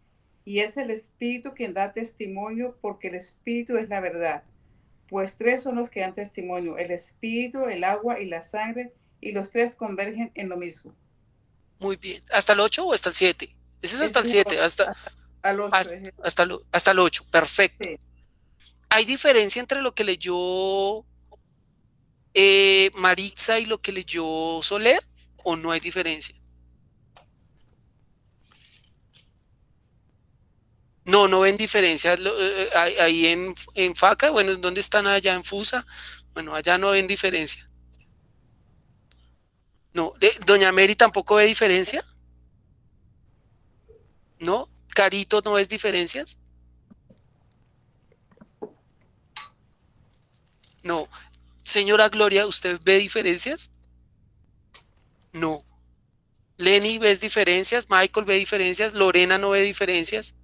Y es el Espíritu quien da testimonio, porque el Espíritu es la verdad. Pues tres son los que dan testimonio: el Espíritu, el agua y la sangre, y los tres convergen en lo mismo. Muy bien. ¿Hasta el 8 o hasta el 7? Ese es hasta el 7, al 8. Hasta el 8, perfecto. Sí. ¿Hay diferencia entre lo que leyó Maritza y lo que leyó Soler, o no hay diferencia? No ven diferencia ahí en Faca. Bueno, ¿dónde están allá en Fusa? Bueno, allá no ven diferencia. No, Doña Mary tampoco ve diferencia. ¿No? Carito, ¿no ves diferencias? No. Señora Gloria, ¿usted ve diferencias? No. Lenny, ¿ves diferencias? Michael, ¿ve diferencias? Lorena, ¿no ve diferencias?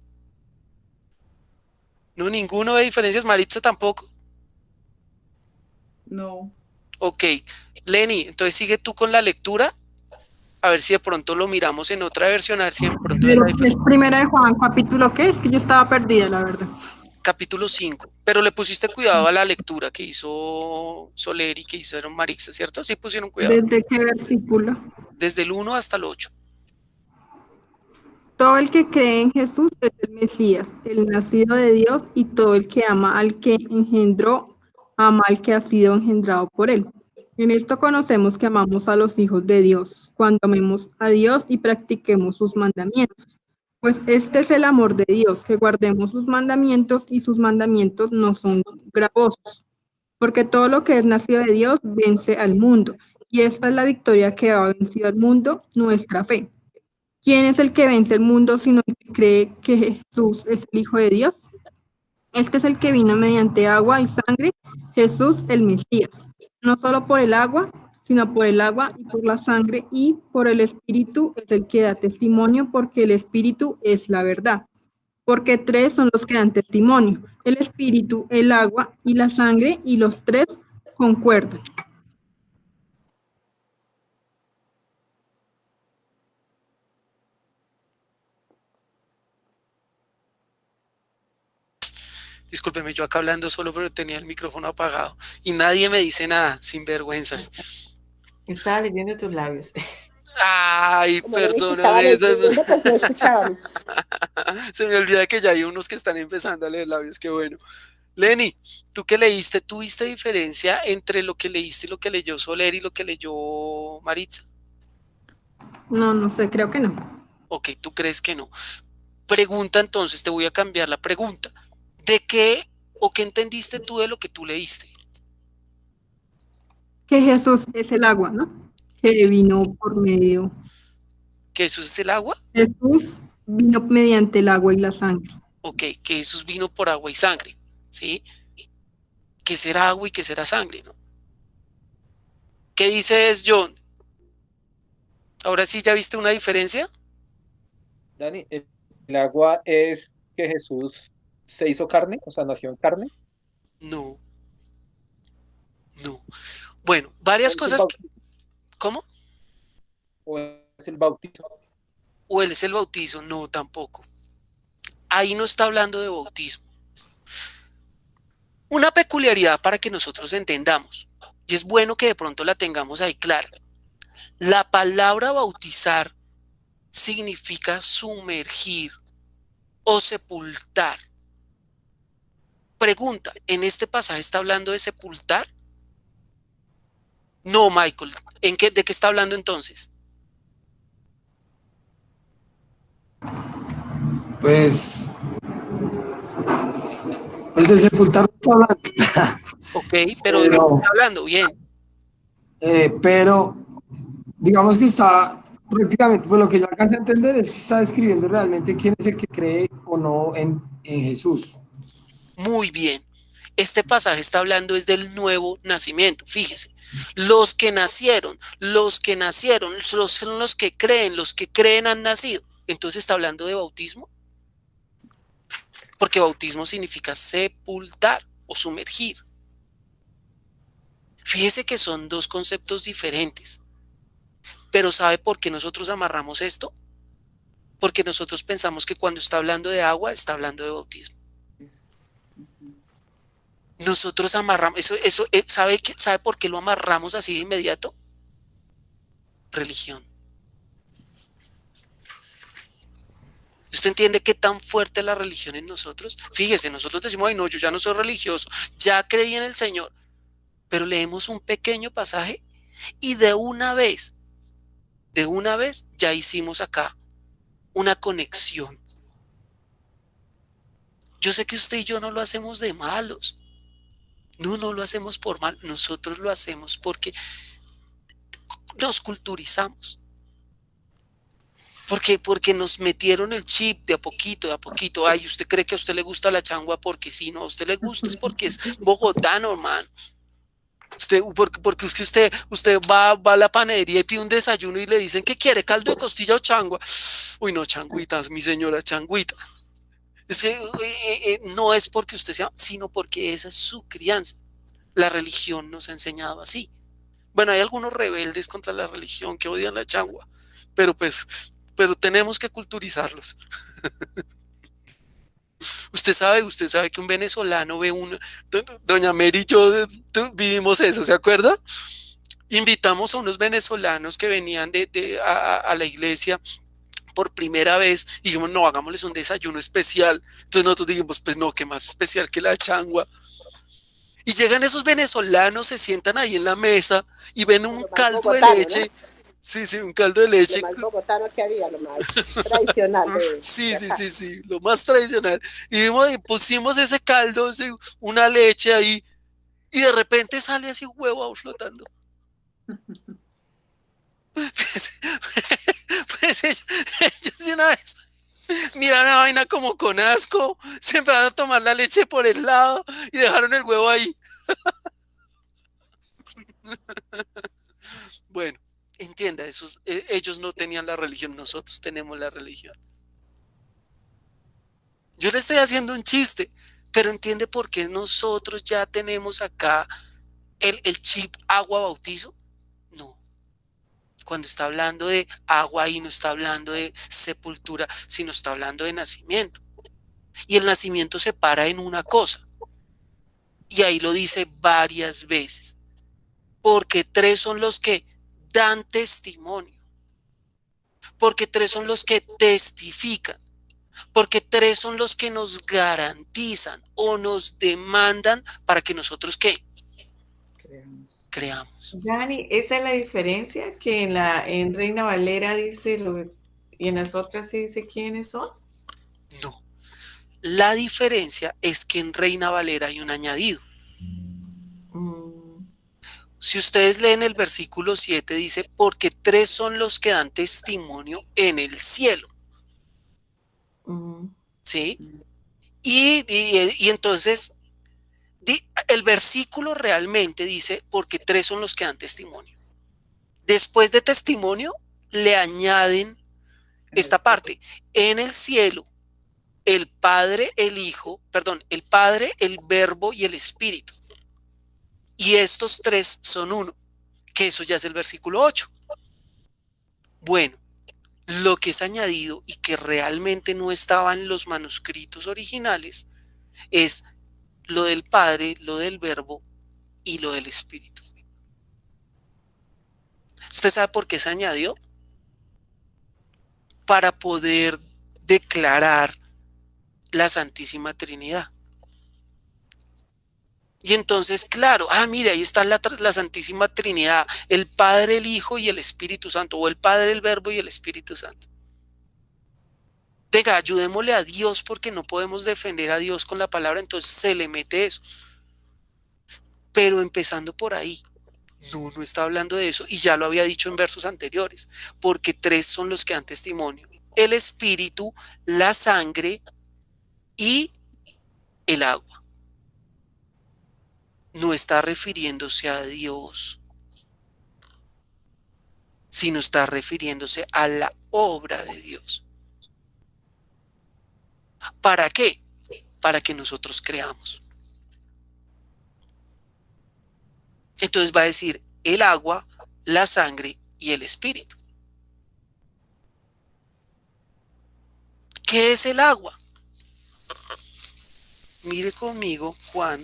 No, ninguno ve diferencias. Maritza tampoco. No. Ok, Lenny, entonces sigue tú con la lectura, a ver si de pronto lo miramos en otra versión, a ver si de pronto es Pero la es diferencia. Primera de Juan, capítulo ¿qué? Es que yo estaba perdida, la verdad. Capítulo 5, pero le pusiste cuidado a la lectura que hizo Soler y que hicieron Marixa, ¿cierto? Sí pusieron cuidado. ¿Desde qué versículo? Desde el 1 hasta el 8. Todo el que cree en Jesús es el Mesías, el nacido de Dios, y todo el que ama al que engendró, ama al que ha sido engendrado por él. En esto conocemos que amamos a los hijos de Dios, cuando amemos a Dios y practiquemos sus mandamientos. Pues este es el amor de Dios, que guardemos sus mandamientos, y sus mandamientos no son gravosos, porque todo lo que es nacido de Dios vence al mundo, y esta es la victoria que ha vencido al mundo, nuestra fe. ¿Quién es el que vence el mundo sino el que cree que Jesús es el Hijo de Dios? Este es el que vino mediante agua y sangre, Jesús el Mesías. No solo por el agua, sino por el agua y por la sangre y por el Espíritu es el que da testimonio, porque el Espíritu es la verdad. Porque tres son los que dan testimonio: el Espíritu, el agua y la sangre, y los tres concuerdan. Discúlpeme, yo acá hablando solo, pero tenía el micrófono apagado. Y nadie me dice nada, sin vergüenzas. Estaba leyendo tus labios. Ay, Como no me escuchaba perdóname. leyendo, pues no escuchaba. Se me olvida que ya hay unos que están empezando a leer labios, qué bueno. Lenny, ¿tú qué leíste? ¿Tuviste diferencia entre lo que leíste y lo que leyó Soler y lo que leyó Maritza? No, no sé, creo que no. Ok, ¿tú crees que no? Pregunta entonces, te voy a cambiar la pregunta. ¿De qué o qué entendiste tú de lo que tú leíste? Que Jesús es el agua, ¿no? Que vino por medio. ¿Que Jesús es el agua? Jesús vino mediante el agua y la sangre. Ok, que Jesús vino por agua y sangre, ¿sí? ¿Qué será agua y qué será sangre, no? ¿Qué dices, John? Ahora sí, ¿ya viste una diferencia? Dani, el agua es que Jesús se hizo carne, o sea, nació en carne. No, no. Bueno, varias ¿O es el cosas que... bautismo? ¿Cómo? ¿O es el bautismo? ¿O él es el bautizo? No, tampoco. Ahí no está hablando de bautismo. Una peculiaridad para que nosotros entendamos, y es bueno que de pronto la tengamos ahí clara. La palabra bautizar significa sumergir o sepultar. Pregunta, ¿en este pasaje está hablando de sepultar? No, Michael. ¿De qué está hablando entonces? Pues el de sepultar no está hablando. Ok, pero ¿de qué está hablando? Bien. Pero digamos que está prácticamente, pues lo que yo alcanzo a entender es que está describiendo realmente quién es el que cree o no en Jesús. Muy bien. Este pasaje está hablando es del nuevo nacimiento. Fíjese, los que nacieron, son los que creen han nacido. Entonces está hablando de bautismo, porque bautismo significa sepultar o sumergir. Fíjese que son dos conceptos diferentes. Pero ¿sabe por qué nosotros amarramos esto? Porque nosotros pensamos que cuando está hablando de agua, está hablando de bautismo. Nosotros amarramos, ¿sabe por qué lo amarramos así de inmediato? Religión. ¿Usted entiende qué tan fuerte es la religión en nosotros? Fíjese, nosotros decimos, ay no, yo ya no soy religioso, ya creí en el Señor, pero leemos un pequeño pasaje y de una vez ya hicimos acá una conexión. Yo sé que usted y yo no lo hacemos de malos. No lo hacemos por mal. Nosotros lo hacemos porque nos culturizamos. Porque nos metieron el chip de a poquito, de a poquito. Ay, ¿usted cree que a usted le gusta la changua? Porque sí, no, a usted le gusta es porque es bogotano, hermano. Porque es que usted va a la panadería y pide un desayuno y le dicen que quiere caldo de costilla o changua. Uy, no, changuitas, mi señora, changuita. Es que no es porque usted sea, sino porque esa es su crianza. La religión nos ha enseñado así. Bueno, hay algunos rebeldes contra la religión que odian la changua, pero tenemos que culturizarlos. Usted sabe que un venezolano ve doña Mary y yo vivimos eso, ¿se acuerda? Invitamos a unos venezolanos que venían a la iglesia por primera vez y dijimos, no, hagámosles un desayuno especial. Entonces nosotros dijimos, pues no, qué más especial que la changua. Y llegan esos venezolanos, se sientan ahí en la mesa y ven un Lo más caldo de bogotano, leche. ¿no? Sí, sí, un caldo de Lo leche. más bogotano que había, lo más tradicional Sí, de sí, acá. sí, sí, lo más tradicional. Y pusimos ese caldo, una leche ahí, y de repente sale así un huevo flotando. Pues ellos de una vez miran la vaina como con asco, se empezaron a tomar la leche por el lado y dejaron el huevo ahí. Bueno, entienda, ellos no tenían la religión, nosotros tenemos la religión. Yo le estoy haciendo un chiste, pero entiende por qué nosotros ya tenemos acá el chip agua bautizo. No, cuando está hablando de agua ahí no está hablando de sepultura, sino está hablando de nacimiento. Y el nacimiento se para en una cosa. Y ahí lo dice varias veces. Porque tres son los que dan testimonio. Porque tres son los que testifican. Porque tres son los que nos garantizan o nos demandan para que nosotros ¿qué? Creamos. Dani, esa es la diferencia que en Reina Valera dice y en las otras sí dice quiénes son. No. La diferencia es que en Reina Valera hay un añadido. Si ustedes leen el versículo 7, dice, porque tres son los que dan testimonio en el cielo. ¿Sí? Y entonces, el versículo realmente dice, porque tres son los que dan testimonio. Después de testimonio, le añaden esta parte. En el cielo, el Padre, el Padre, el Verbo y el Espíritu. Y estos tres son uno, que eso ya es el versículo 8. Bueno, lo que es añadido y que realmente no estaba en los manuscritos originales es lo del Padre, lo del Verbo y lo del Espíritu. ¿Usted sabe por qué se añadió? Para poder declarar la Santísima Trinidad. Y entonces, claro, mire, ahí está la Santísima Trinidad, el Padre, el Hijo y el Espíritu Santo, o el Padre, el Verbo y el Espíritu Santo. Venga, ayudémosle a Dios porque no podemos defender a Dios con la palabra, entonces se le mete eso. Pero empezando por ahí, no está hablando de eso y ya lo había dicho en versos anteriores, porque tres son los que dan testimonio: el Espíritu, la sangre y el agua. No está refiriéndose a Dios, sino está refiriéndose a la obra de Dios. ¿Para qué? Para que nosotros creamos. Entonces va a decir el agua, la sangre y el espíritu. ¿Qué es el agua? Mire conmigo Juan.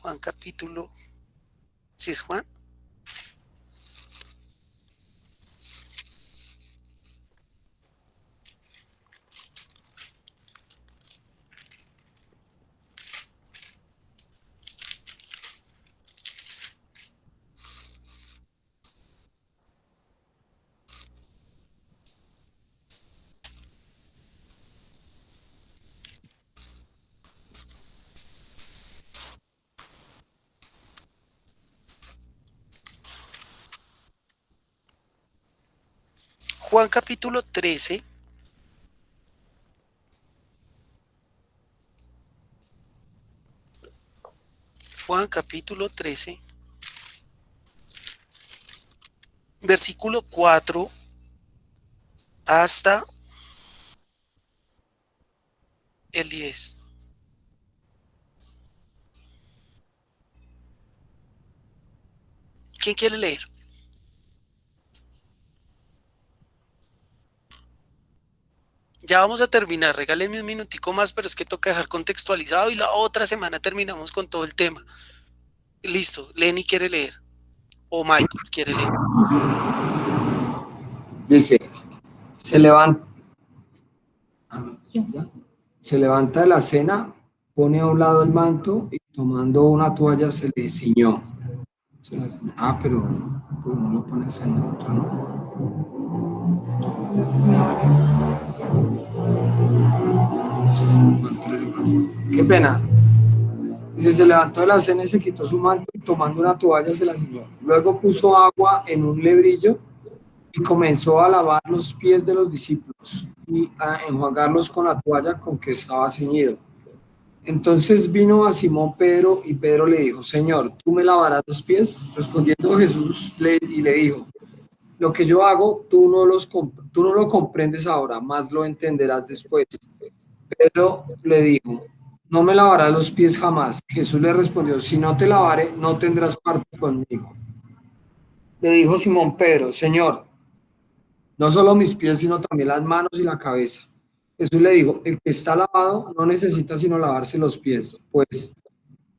Juan capítulo. ¿Sí es Juan? Juan capítulo 13. Juan capítulo 13. versículo 4 hasta el 10. ¿Quién quiere leer? Ya vamos a terminar, regálenme un minutico más, pero es que toca dejar contextualizado y la otra semana terminamos con todo el tema. Listo, Lenny quiere leer, o Michael quiere leer. Dice, se levanta, se levanta de la cena, pone a un lado el manto y tomando una toalla se le ciñó. Pero pues no lo pones en la otra, ¿no? Qué pena. Dice, se levantó de la cena y se quitó su manto y tomando una toalla se la ciñó. Luego puso agua en un lebrillo y comenzó a lavar los pies de los discípulos y a enjuagarlos con la toalla con que estaba ceñido. Entonces vino a Simón Pedro y Pedro le dijo, Señor, ¿tú me lavarás los pies? Respondiendo Jesús le dijo, lo que yo hago, tú no lo comprendes ahora, más lo entenderás después. Pedro le dijo, no me lavarás los pies jamás. Jesús le respondió, si no te lavare, no tendrás parte conmigo. Le dijo Simón Pedro, Señor, no solo mis pies, sino también las manos y la cabeza. Jesús le dijo, el que está lavado no necesita sino lavarse los pies, pues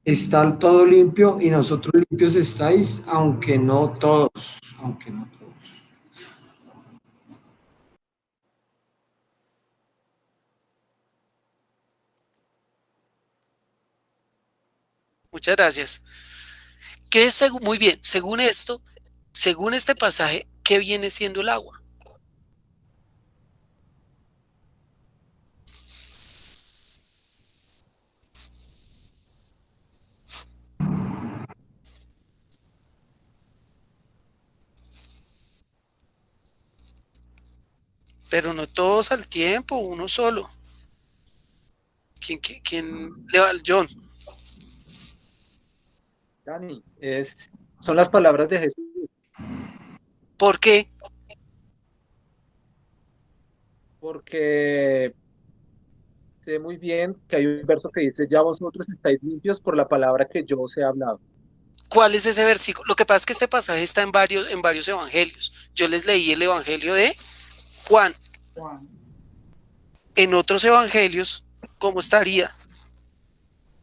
está todo limpio y nosotros limpios estáis, aunque no todos. Muchas gracias. Muy bien, según esto, según este pasaje, ¿qué viene siendo el agua? Pero no todos al tiempo, uno solo. ¿Quién le va al John? Dani, son las palabras de Jesús, ¿Por qué? porque sé muy bien que hay un verso que dice, ya vosotros estáis limpios por la palabra que yo os he hablado. ¿Cuál es ese versículo? Lo que pasa es que este pasaje está en varios evangelios. Yo les leí el evangelio de Juan. En otros evangelios, ¿cómo estaría?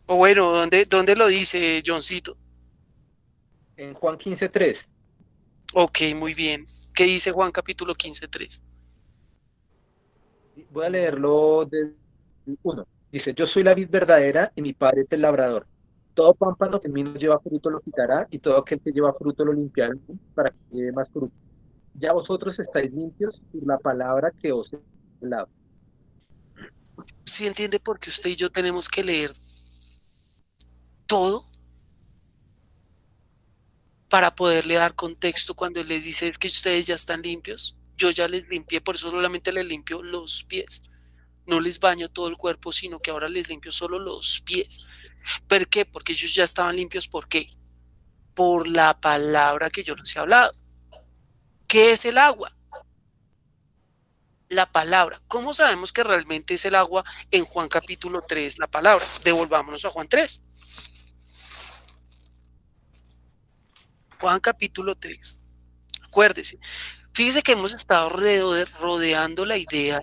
O bueno, ¿dónde lo dice Johncito? En Juan 15:3. Ok, muy bien. ¿Qué dice Juan capítulo 15:3? Voy a leerlo desde el 1. Dice, yo soy la vid verdadera y mi padre es el labrador. Todo pámpano que en mí no lleva fruto lo quitará y todo aquel que lleva fruto lo limpiará para que lleve más fruto. Ya vosotros estáis limpios por la palabra que os he hablado. ¿Sí entiende por qué usted y yo tenemos que leer todo para poderle dar contexto cuando él les dice es que ustedes ya están limpios? Yo ya les limpié, por eso solamente les limpio los pies. No les baño todo el cuerpo, sino que ahora les limpio solo los pies. ¿Por qué? Porque ellos ya estaban limpios. ¿Por qué? Por la palabra que yo les he hablado. ¿Qué es el agua? La palabra. ¿Cómo sabemos que realmente es el agua en Juan capítulo 3, la palabra? Devolvámonos a Juan 3. Juan capítulo 3. Acuérdese. Fíjese que hemos estado rodeando la idea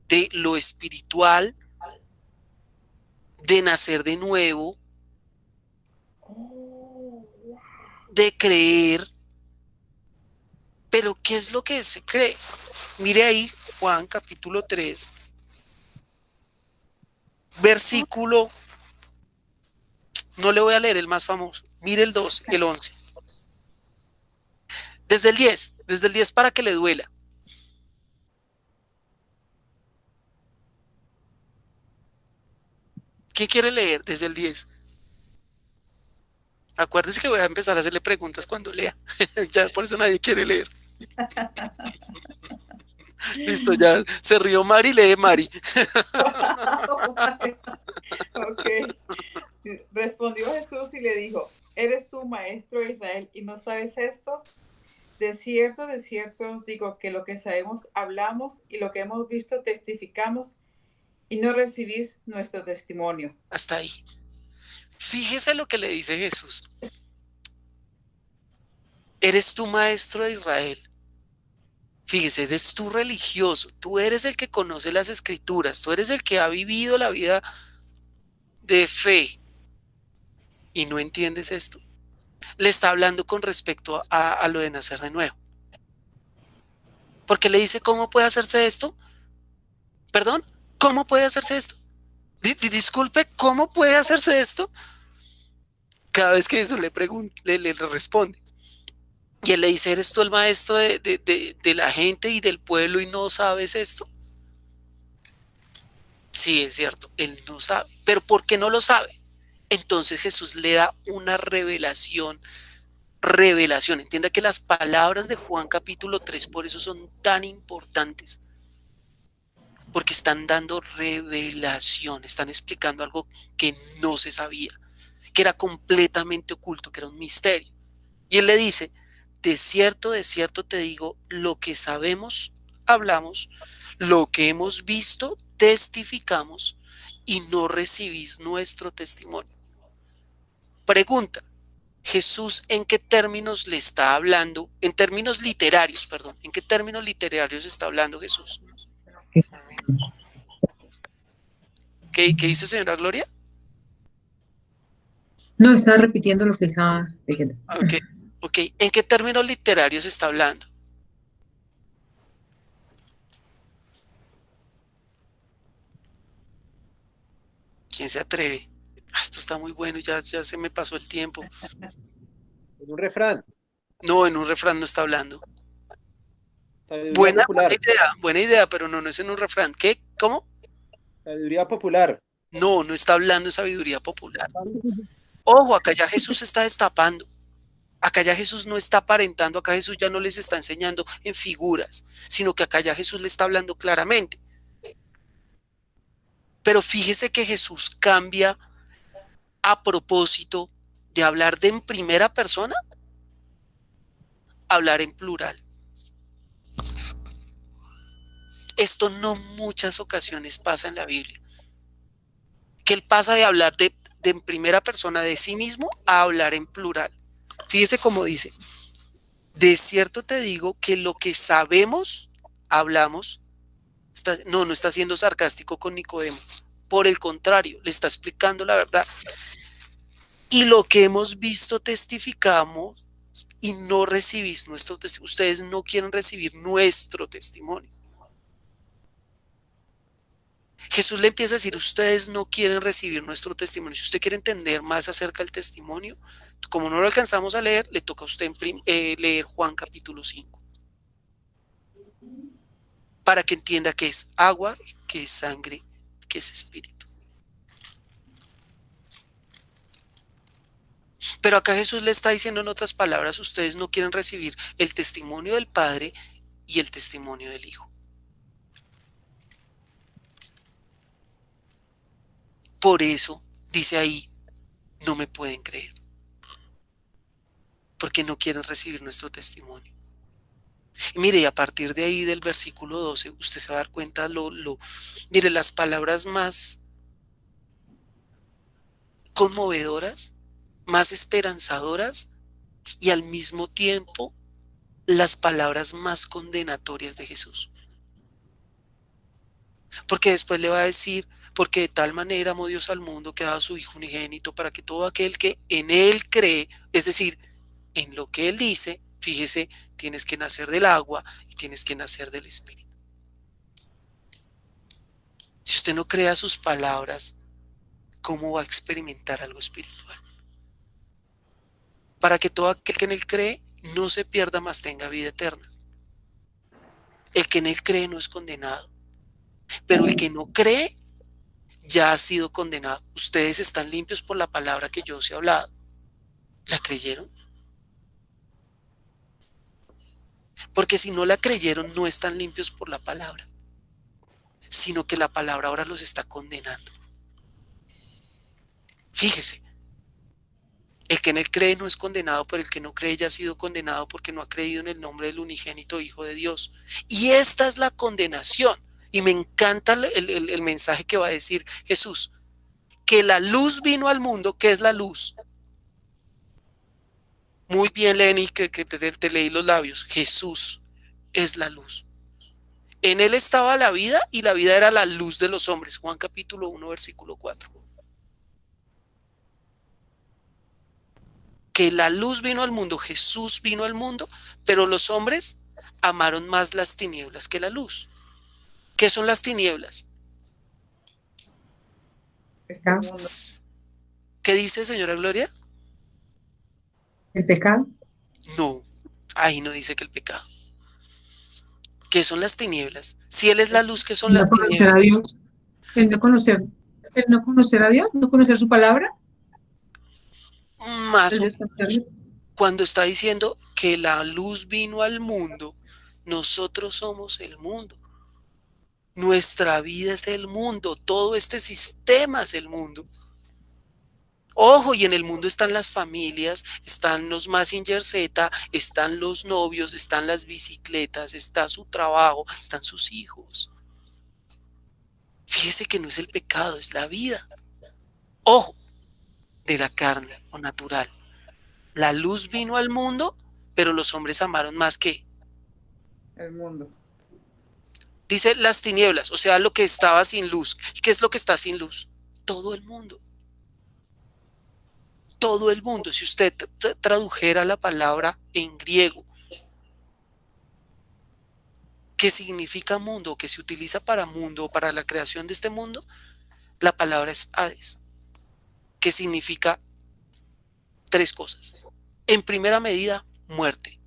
de lo espiritual, de nacer de nuevo, de creer. Pero ¿qué es lo que se cree? Mire ahí, Juan capítulo 3, versículo, no le voy a leer el más famoso, mire el 2, el 11. Desde el 10 para que le duela. ¿Quién quiere leer desde el 10? Acuérdese que voy a empezar a hacerle preguntas cuando lea. Ya por eso nadie quiere leer. Listo, ya se rió Mari, lee Mari. Ok. Respondió Jesús y le dijo, ¿eres tú maestro de Israel y no sabes esto? de cierto os digo que lo que sabemos hablamos y lo que hemos visto testificamos y no recibís nuestro testimonio. Hasta ahí. Fíjese lo que le dice Jesús. Eres tú maestro de Israel. Fíjese, eres tú religioso. Tú eres el que conoce las escrituras. Tú eres el que ha vivido la vida de fe. ¿Y no entiendes esto? Le está hablando con respecto a lo de nacer de nuevo. Porque le dice, ¿cómo puede hacerse esto? ¿Perdón? ¿Cómo puede hacerse esto? Disculpe, ¿cómo puede hacerse esto? Cada vez que eso le responde. Y él le dice, ¿eres tú el maestro de la gente y del pueblo y no sabes esto? Sí, es cierto, él no sabe. ¿Pero por qué no lo sabe? Entonces Jesús le da una revelación. Entienda que las palabras de Juan capítulo 3 por eso son tan importantes. Porque están dando revelación, están explicando algo que no se sabía, que era completamente oculto, que era un misterio. Y él le dice, de cierto te digo, lo que sabemos, hablamos, lo que hemos visto, testificamos, y no recibís nuestro testimonio. Pregunta, Jesús, ¿en qué términos le está hablando? En términos literarios, perdón, ¿en qué términos literarios está hablando Jesús? ¿Qué dice señora Gloria? No, estaba repitiendo lo que estaba diciendo. Ok. ¿En qué términos literarios está hablando? ¿Quién se atreve? Esto está muy bueno, ya se me pasó el tiempo. En un refrán. No, en un refrán no está hablando. Sabiduría popular. Buena idea, pero no es en un refrán. ¿Qué? ¿Cómo? Sabiduría popular. No está hablando de sabiduría popular. Ojo, acá ya Jesús está destapando. Acá ya Jesús no está aparentando, acá Jesús ya no les está enseñando en figuras, sino que acá ya Jesús le está hablando claramente. Pero fíjese que Jesús cambia a propósito de hablar de en primera persona, hablar en plural. Esto no muchas ocasiones pasa en la Biblia. Que él pasa de hablar de en primera persona de sí mismo a hablar en plural. Fíjese cómo dice, de cierto te digo que lo que sabemos, hablamos, no está siendo sarcástico con Nicodemo. Por el contrario, le está explicando la verdad. Y lo que hemos visto testificamos y no recibís nuestro testimonio. Ustedes no quieren recibir nuestro testimonio. Jesús le empieza a decir, ustedes no quieren recibir nuestro testimonio. Si usted quiere entender más acerca del testimonio, como no lo alcanzamos a leer, le toca a usted leer Juan capítulo 5. Para que entienda qué es agua, qué es sangre, qué es espíritu. Pero acá Jesús le está diciendo en otras palabras, ustedes no quieren recibir el testimonio del Padre y el testimonio del Hijo. Por eso, dice ahí, no me pueden creer. Porque no quieren recibir nuestro testimonio. Y mire, y a partir de ahí del versículo 12, usted se va a dar cuenta, mire, las palabras más conmovedoras, más esperanzadoras y al mismo tiempo las palabras más condenatorias de Jesús. Porque después le va a decir, porque de tal manera amó Dios al mundo que ha dado a su Hijo unigénito para que todo aquel que en Él cree, es decir, en lo que Él dice, fíjese, tienes que nacer del agua y tienes que nacer del Espíritu. Si usted no crea sus palabras, ¿cómo va a experimentar algo espiritual? Para que todo aquel que en Él cree no se pierda, mas tenga vida eterna. El que en Él cree no es condenado, pero el que no cree ya ha sido condenado. Ustedes están limpios por la palabra que yo os he hablado. ¿La creyeron? Porque si no la creyeron, no están limpios por la palabra, sino que la palabra ahora los está condenando. Fíjese, El que en él cree no es condenado, pero el que no cree ya ha sido condenado porque no ha creído en el nombre del unigénito Hijo de Dios. Y esta es la condenación. Y me encanta el mensaje que va a decir Jesús, que la luz vino al mundo. ¿Qué es la luz? Muy bien, Lenny, que te leí los labios. Jesús es la luz. En él estaba la vida y la vida era la luz de los hombres. Juan capítulo 1, versículo 4. Que la luz vino al mundo, Jesús vino al mundo, pero los hombres amaron más las tinieblas que la luz. ¿Qué son las tinieblas? Este mundo. ¿Qué dice, señora Gloria? ¿El pecado? No, ahí no dice que el pecado. ¿Qué son las tinieblas? Si Él es la luz, ¿qué son No las conocer a tinieblas? Dios. El no conocer a Dios, no conocer su palabra, Más el o desconocerlo. cuando está diciendo que la luz vino al mundo, nosotros somos el mundo. Nuestra vida es el mundo, todo este sistema es el mundo. Ojo, y en el mundo están las familias, están los Mazinger Z, están los novios, están las bicicletas, está su trabajo, están sus hijos. Fíjese que no es el pecado, es la vida. Ojo, de la carne o natural. La luz vino al mundo, pero los hombres amaron más que, El mundo. dice, las tinieblas, o sea, lo que estaba sin luz. ¿Qué es lo que está sin luz? Todo el mundo. Todo el mundo. Si usted tradujera la palabra en griego, ¿qué significa mundo? Que se utiliza para mundo o para la creación de este mundo, la palabra es Hades, que significa tres cosas. En primera medida, muerte.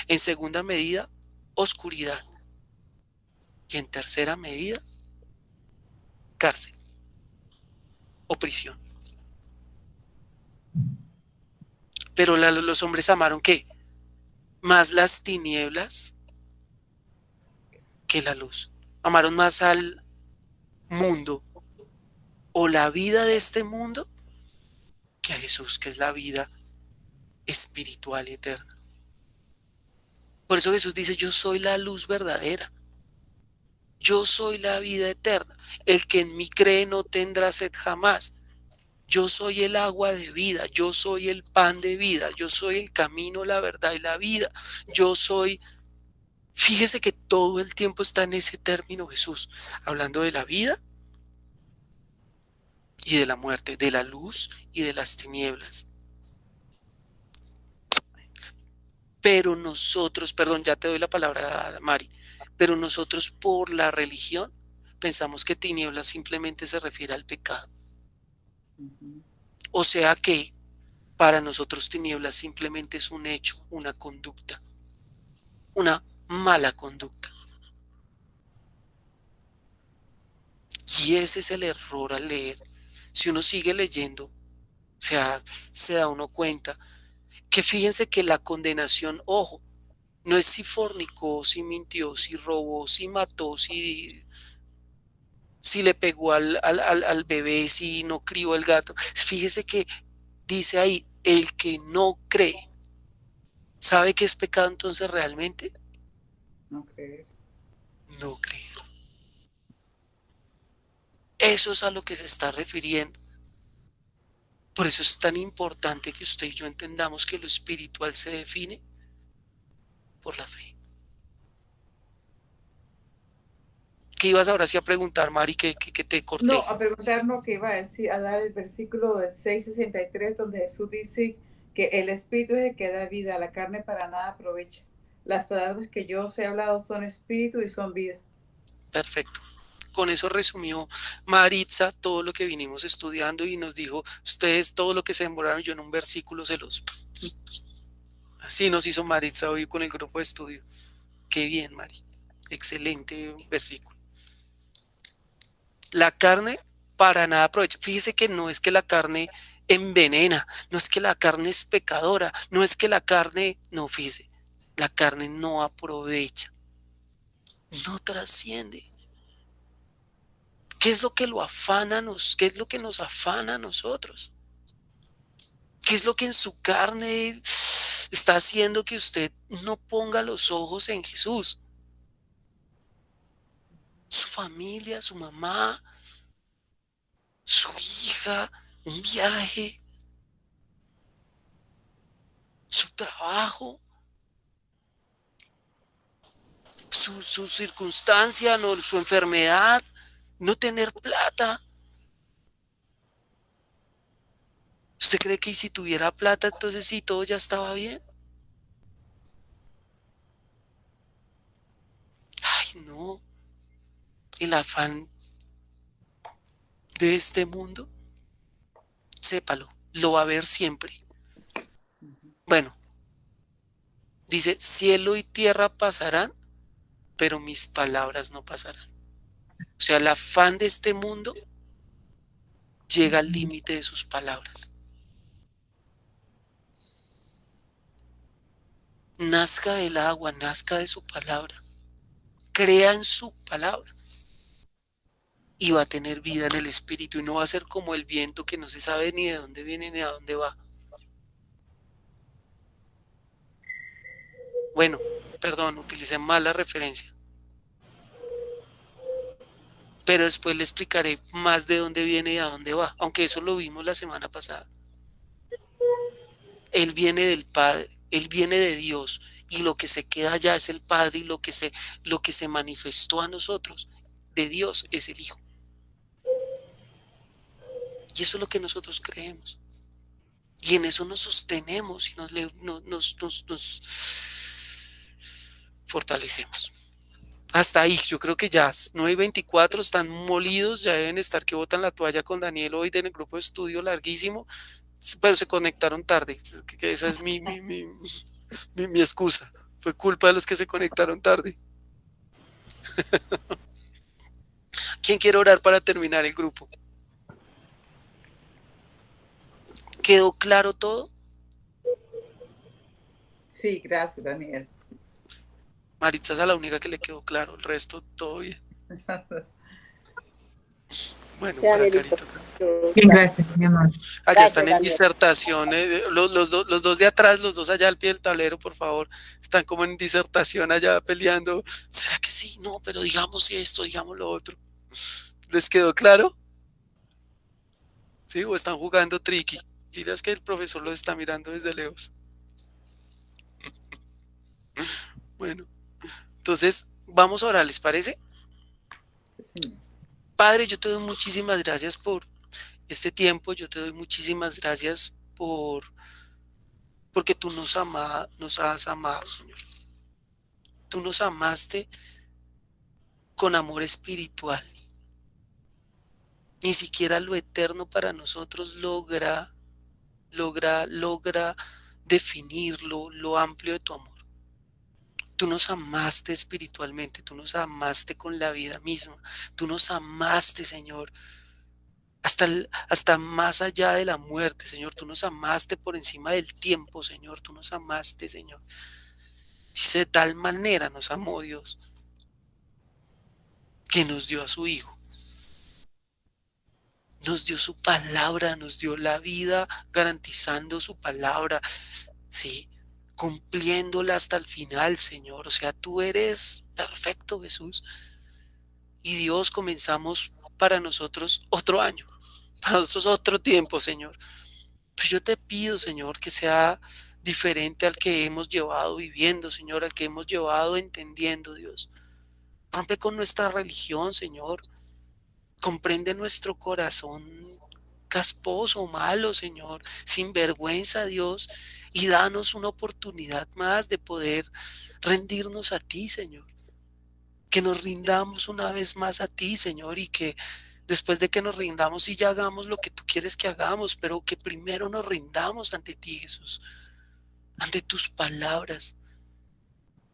En segunda medida, oscuridad. Y en tercera medida, cárcel o prisión. Pero los hombres amaron ¿qué? Más las tinieblas que la luz. Amaron más al mundo o la vida de este mundo que a Jesús, que es la vida espiritual y eterna. Por eso Jesús dice, yo soy la luz verdadera. Yo soy la vida eterna. El que en mí cree no tendrá sed jamás. Yo soy el agua de vida, yo soy el pan de vida, yo soy el camino, la verdad y la vida. Yo soy, fíjese que todo el tiempo está en ese término Jesús, hablando de la vida y de la muerte, de la luz y de las tinieblas. Pero nosotros, perdón, ya te doy la palabra, Mari, pero nosotros por la religión pensamos que tinieblas simplemente se refiere al pecado. O sea que para nosotros tinieblas simplemente es un hecho, una conducta, una mala conducta. Y ese es el error al leer. Si uno sigue leyendo, o sea, se da uno cuenta que fíjense que la condenación, ojo, no es si fornicó, si mintió, si robó, si mató, si le pegó al bebé, si no crió el gato. Fíjese que dice ahí, el que no cree, ¿sabe qué es pecado entonces realmente? No creer. No creer. Eso es a lo que se está refiriendo. Por eso es tan importante que usted y yo entendamos que lo espiritual se define por la fe. ¿Qué ibas ahora sí a preguntar, Mari, que te corté? No, a preguntar lo que iba a decir, a dar el versículo del 6:63, donde Jesús dice que el espíritu es el que da vida, la carne para nada aprovecha. Las palabras que yo os he hablado son espíritu y son vida. Perfecto. Con eso resumió Maritza todo lo que vinimos estudiando y nos dijo, ustedes todo lo que se demoraron, yo en un versículo se los... Así nos hizo Maritza hoy con el grupo de estudio. Qué bien, Mari. Excelente versículo. La carne para nada aprovecha. Fíjese que no es que la carne envenena, no es que la carne es pecadora, no es que la carne, no, fíjese, la carne no aprovecha, no trasciende. ¿Qué es lo que lo afana qué es lo que nos afana a nosotros? ¿Qué es lo que en su carne está haciendo que usted no ponga los ojos en Jesús? Su familia, su mamá, su hija, un viaje, su trabajo, su circunstancia, no, su enfermedad, no tener plata. ¿Usted cree que si tuviera plata, entonces sí, todo ya estaba bien? Ay, no. El afán de este mundo, sépalo, lo va a ver siempre. Bueno, dice, cielo y tierra pasarán, pero mis palabras no pasarán. O sea, el afán de este mundo llega al límite de sus palabras. Nazca del agua, nazca de su palabra. Crea en su palabra. Y va a tener vida en el espíritu y no va a ser como el viento que no se sabe ni de dónde viene ni a dónde va. Bueno, perdón, utilicé mal la referencia. Pero después le explicaré más de dónde viene y a dónde va, aunque eso lo vimos la semana pasada. Él viene del Padre, Él viene de Dios, y lo que se queda allá es el Padre, y lo que se manifestó a nosotros de Dios es el Hijo. Y eso es lo que nosotros creemos. Y en eso nos sostenemos y nos fortalecemos. Hasta ahí, yo creo que ya 9:24 están molidos, ya deben estar que botan la toalla con Daniel hoy en el grupo de estudio larguísimo, pero se conectaron tarde, que esa es mi excusa. Fue culpa de los que se conectaron tarde. ¿Quién quiere orar para terminar el grupo? ¿Quedó claro todo? Sí, gracias, Daniel. Maritza es la única que le quedó claro, el resto todo bien. Bueno, Sí, para Danielito. Carito. Bien, gracias, mi amor. Allá están en Daniel. disertación, los dos de atrás, los dos allá al pie del tablero, por favor, están como en disertación allá peleando. ¿Será que sí? No, pero digamos esto, digamos lo otro. ¿Les quedó claro? ¿Sí? ¿O están jugando tricky? Mira, es que el profesor los está mirando desde lejos. Bueno, entonces vamos a orar, ¿les parece? Sí, señor. Padre, yo te doy muchísimas gracias por este tiempo, yo te doy muchísimas gracias porque tú nos has amado, Señor. Tú nos amaste con amor espiritual. Ni siquiera lo eterno para nosotros logra definir lo amplio de tu amor. Tú nos amaste espiritualmente, tú nos amaste con la vida misma, tú nos amaste, Señor, hasta más allá de la muerte, Señor. Tú nos amaste por encima del tiempo, Señor. Tú nos amaste, Señor. Dice, de tal manera nos amó Dios que nos dio a su Hijo. Nos dio su palabra, nos dio la vida garantizando su palabra, sí, cumpliéndola hasta el final, Señor. O sea, tú eres perfecto, Jesús. Y Dios, comenzamos para nosotros otro año, para nosotros otro tiempo, Señor. Pues yo te pido, Señor, que sea diferente al que hemos llevado viviendo, Señor, al que hemos llevado entendiendo, Dios. Rompe con nuestra religión, Señor. Comprende nuestro corazón casposo, malo, Señor, sin vergüenza, Dios, y danos una oportunidad más de poder rendirnos a ti, Señor. Que nos rindamos una vez más a ti, Señor, y que después de que nos rindamos y ya hagamos lo que tú quieres que hagamos, pero que primero nos rindamos ante ti, Jesús, ante tus palabras.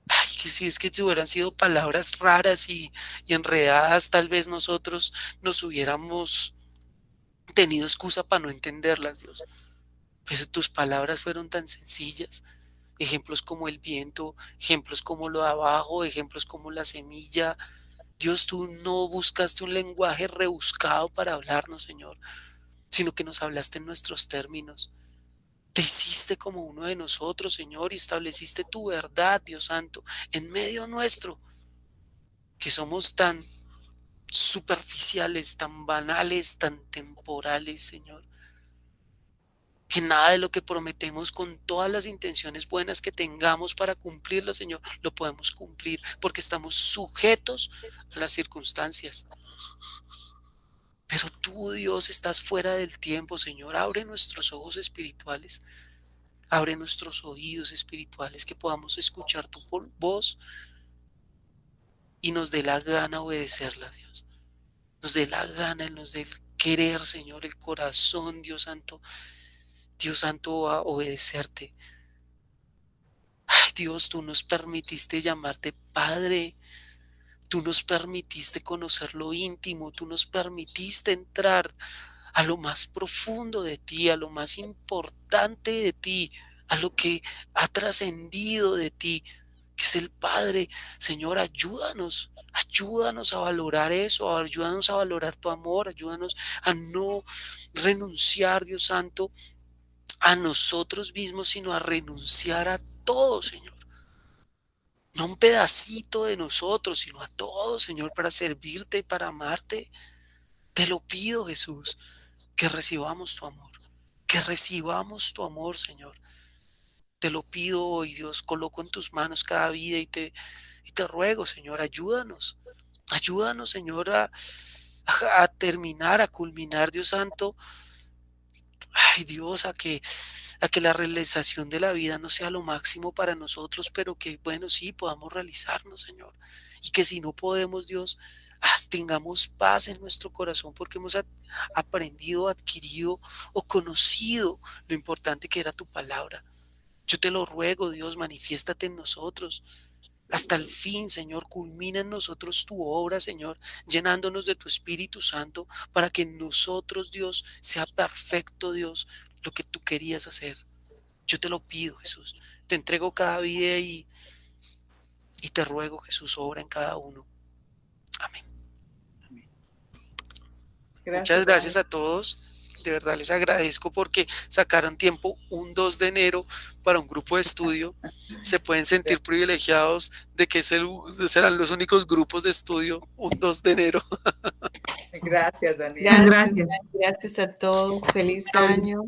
Ay, que si hubieran sido palabras raras y enredadas, tal vez nosotros nos hubiéramos tenido excusa para no entenderlas, Dios. Pues tus palabras fueron tan sencillas. Ejemplos como el viento, ejemplos como lo de abajo, ejemplos como la semilla. Dios, tú no buscaste un lenguaje rebuscado para hablarnos, Señor, sino que nos hablaste en nuestros términos. Te hiciste como uno de nosotros, Señor, y estableciste tu verdad, Dios Santo, en medio nuestro, que somos tan superficiales, tan banales, tan temporales, Señor, que nada de lo que prometemos con todas las intenciones buenas que tengamos para cumplirlo, Señor, lo podemos cumplir porque estamos sujetos a las circunstancias. Pero tú, Dios, estás fuera del tiempo, Señor. Abre nuestros ojos espirituales, abre nuestros oídos espirituales, que podamos escuchar tu voz y nos dé la gana obedecerla, Dios. Nos dé la gana, nos dé el querer, Señor, el corazón, Dios Santo, a obedecerte. Ay, Dios, tú nos permitiste llamarte Padre, tú nos permitiste conocer lo íntimo, tú nos permitiste entrar a lo más profundo de ti, a lo más importante de ti, a lo que ha trascendido de ti, que es el Padre. Señor, ayúdanos a valorar eso, ayúdanos a valorar tu amor, ayúdanos a no renunciar, Dios Santo, a nosotros mismos, sino a renunciar a todo, Señor. No un pedacito de nosotros, sino a todo, Señor, para servirte y para amarte. Te lo pido, Jesús, que recibamos tu amor, Señor. Te lo pido hoy, Dios, coloco en tus manos cada vida y te ruego, Señor, ayúdanos, Señor, a terminar, a culminar, Dios Santo. Ay, Dios, a que la realización de la vida no sea lo máximo para nosotros, pero que, bueno, sí, podamos realizarnos, Señor. Y que si no podemos, Dios, tengamos paz en nuestro corazón porque hemos aprendido, adquirido o conocido lo importante que era tu palabra. Yo te lo ruego, Dios, manifiéstate en nosotros. Hasta el fin, Señor, culmina en nosotros tu obra, Señor, llenándonos de tu Espíritu Santo para que en nosotros, Dios, sea perfecto, Dios, lo que tú querías hacer. Yo te lo pido, Jesús. Te entrego cada vida y te ruego, Jesús, obra en cada uno. Amén. Muchas gracias a todos. De verdad les agradezco porque sacaron tiempo un 2 de enero para un grupo de estudio. Se pueden sentir privilegiados de que serán los únicos grupos de estudio un 2 de enero. Gracias, Daniel. Gracias a todos. Feliz año.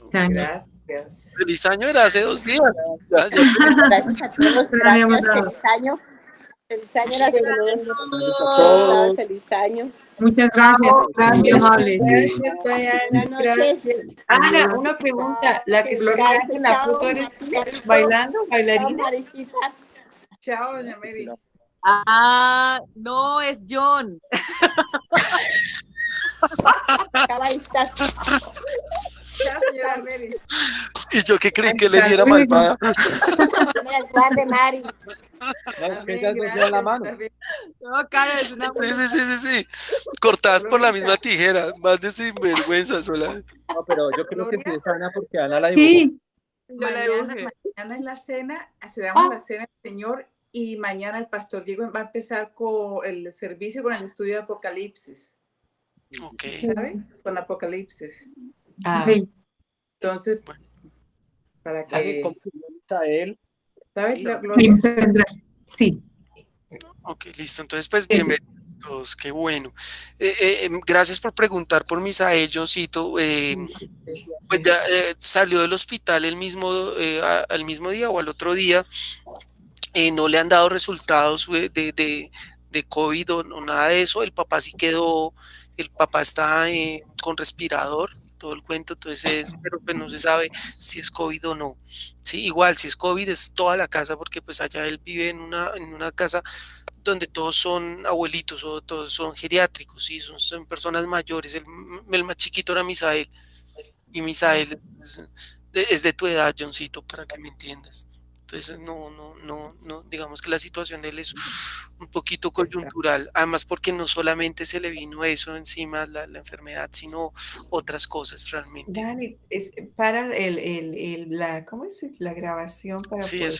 Gracias. Feliz año era hace 2 días. Gracias a todos. Gracias. Feliz año. Feliz año era hace 2 días. Feliz año. Muchas gracias. Muy amable. Gracias, Diana. Buenas noches. Ana, una pregunta. La que está en la foto eres bailando, bailarina. Chao, doña Mary. No, es John. Caballistas. Chao, señora Mary. Y yo que creí que Lenny era malvada. Mira, el plan de Mari. La mano. No, cara, es una Sí. Cortadas por la misma tijera. Más de sinvergüenza sola. No, pero yo creo que sí es Ana porque Ana la dibujó. Sí. Mañana es la cena, celebramos la cena del Señor y mañana el pastor Diego va a empezar con el servicio con el estudio de Apocalipsis. Ok. ¿Sabes? Con Apocalipsis. Entonces, para que... él. ¿Sabes? La Sí, gloria. muchas gracias. Sí. Ok, listo. Entonces, pues, bienvenidos todos. Qué bueno. Gracias por preguntar por Misael, Johncito. Pues ya salió del hospital al mismo día o al otro día. No le han dado resultados de COVID o nada de eso. El papá sí quedó, el papá está con respirador, todo el cuento, entonces, pero pues no se sabe si es COVID o no. Sí, igual, si es COVID es toda la casa, porque pues allá él vive en una casa donde todos son abuelitos o todos son geriátricos, ¿sí? Son personas mayores. El más chiquito era Misael, y Misael es de tu edad, Johncito, para que me entiendas. Entonces, no, digamos que la situación de él es un poquito coyuntural, además porque no solamente se le vino eso encima, la enfermedad, sino otras cosas realmente. Dani, para ¿cómo es la grabación para Sí, poder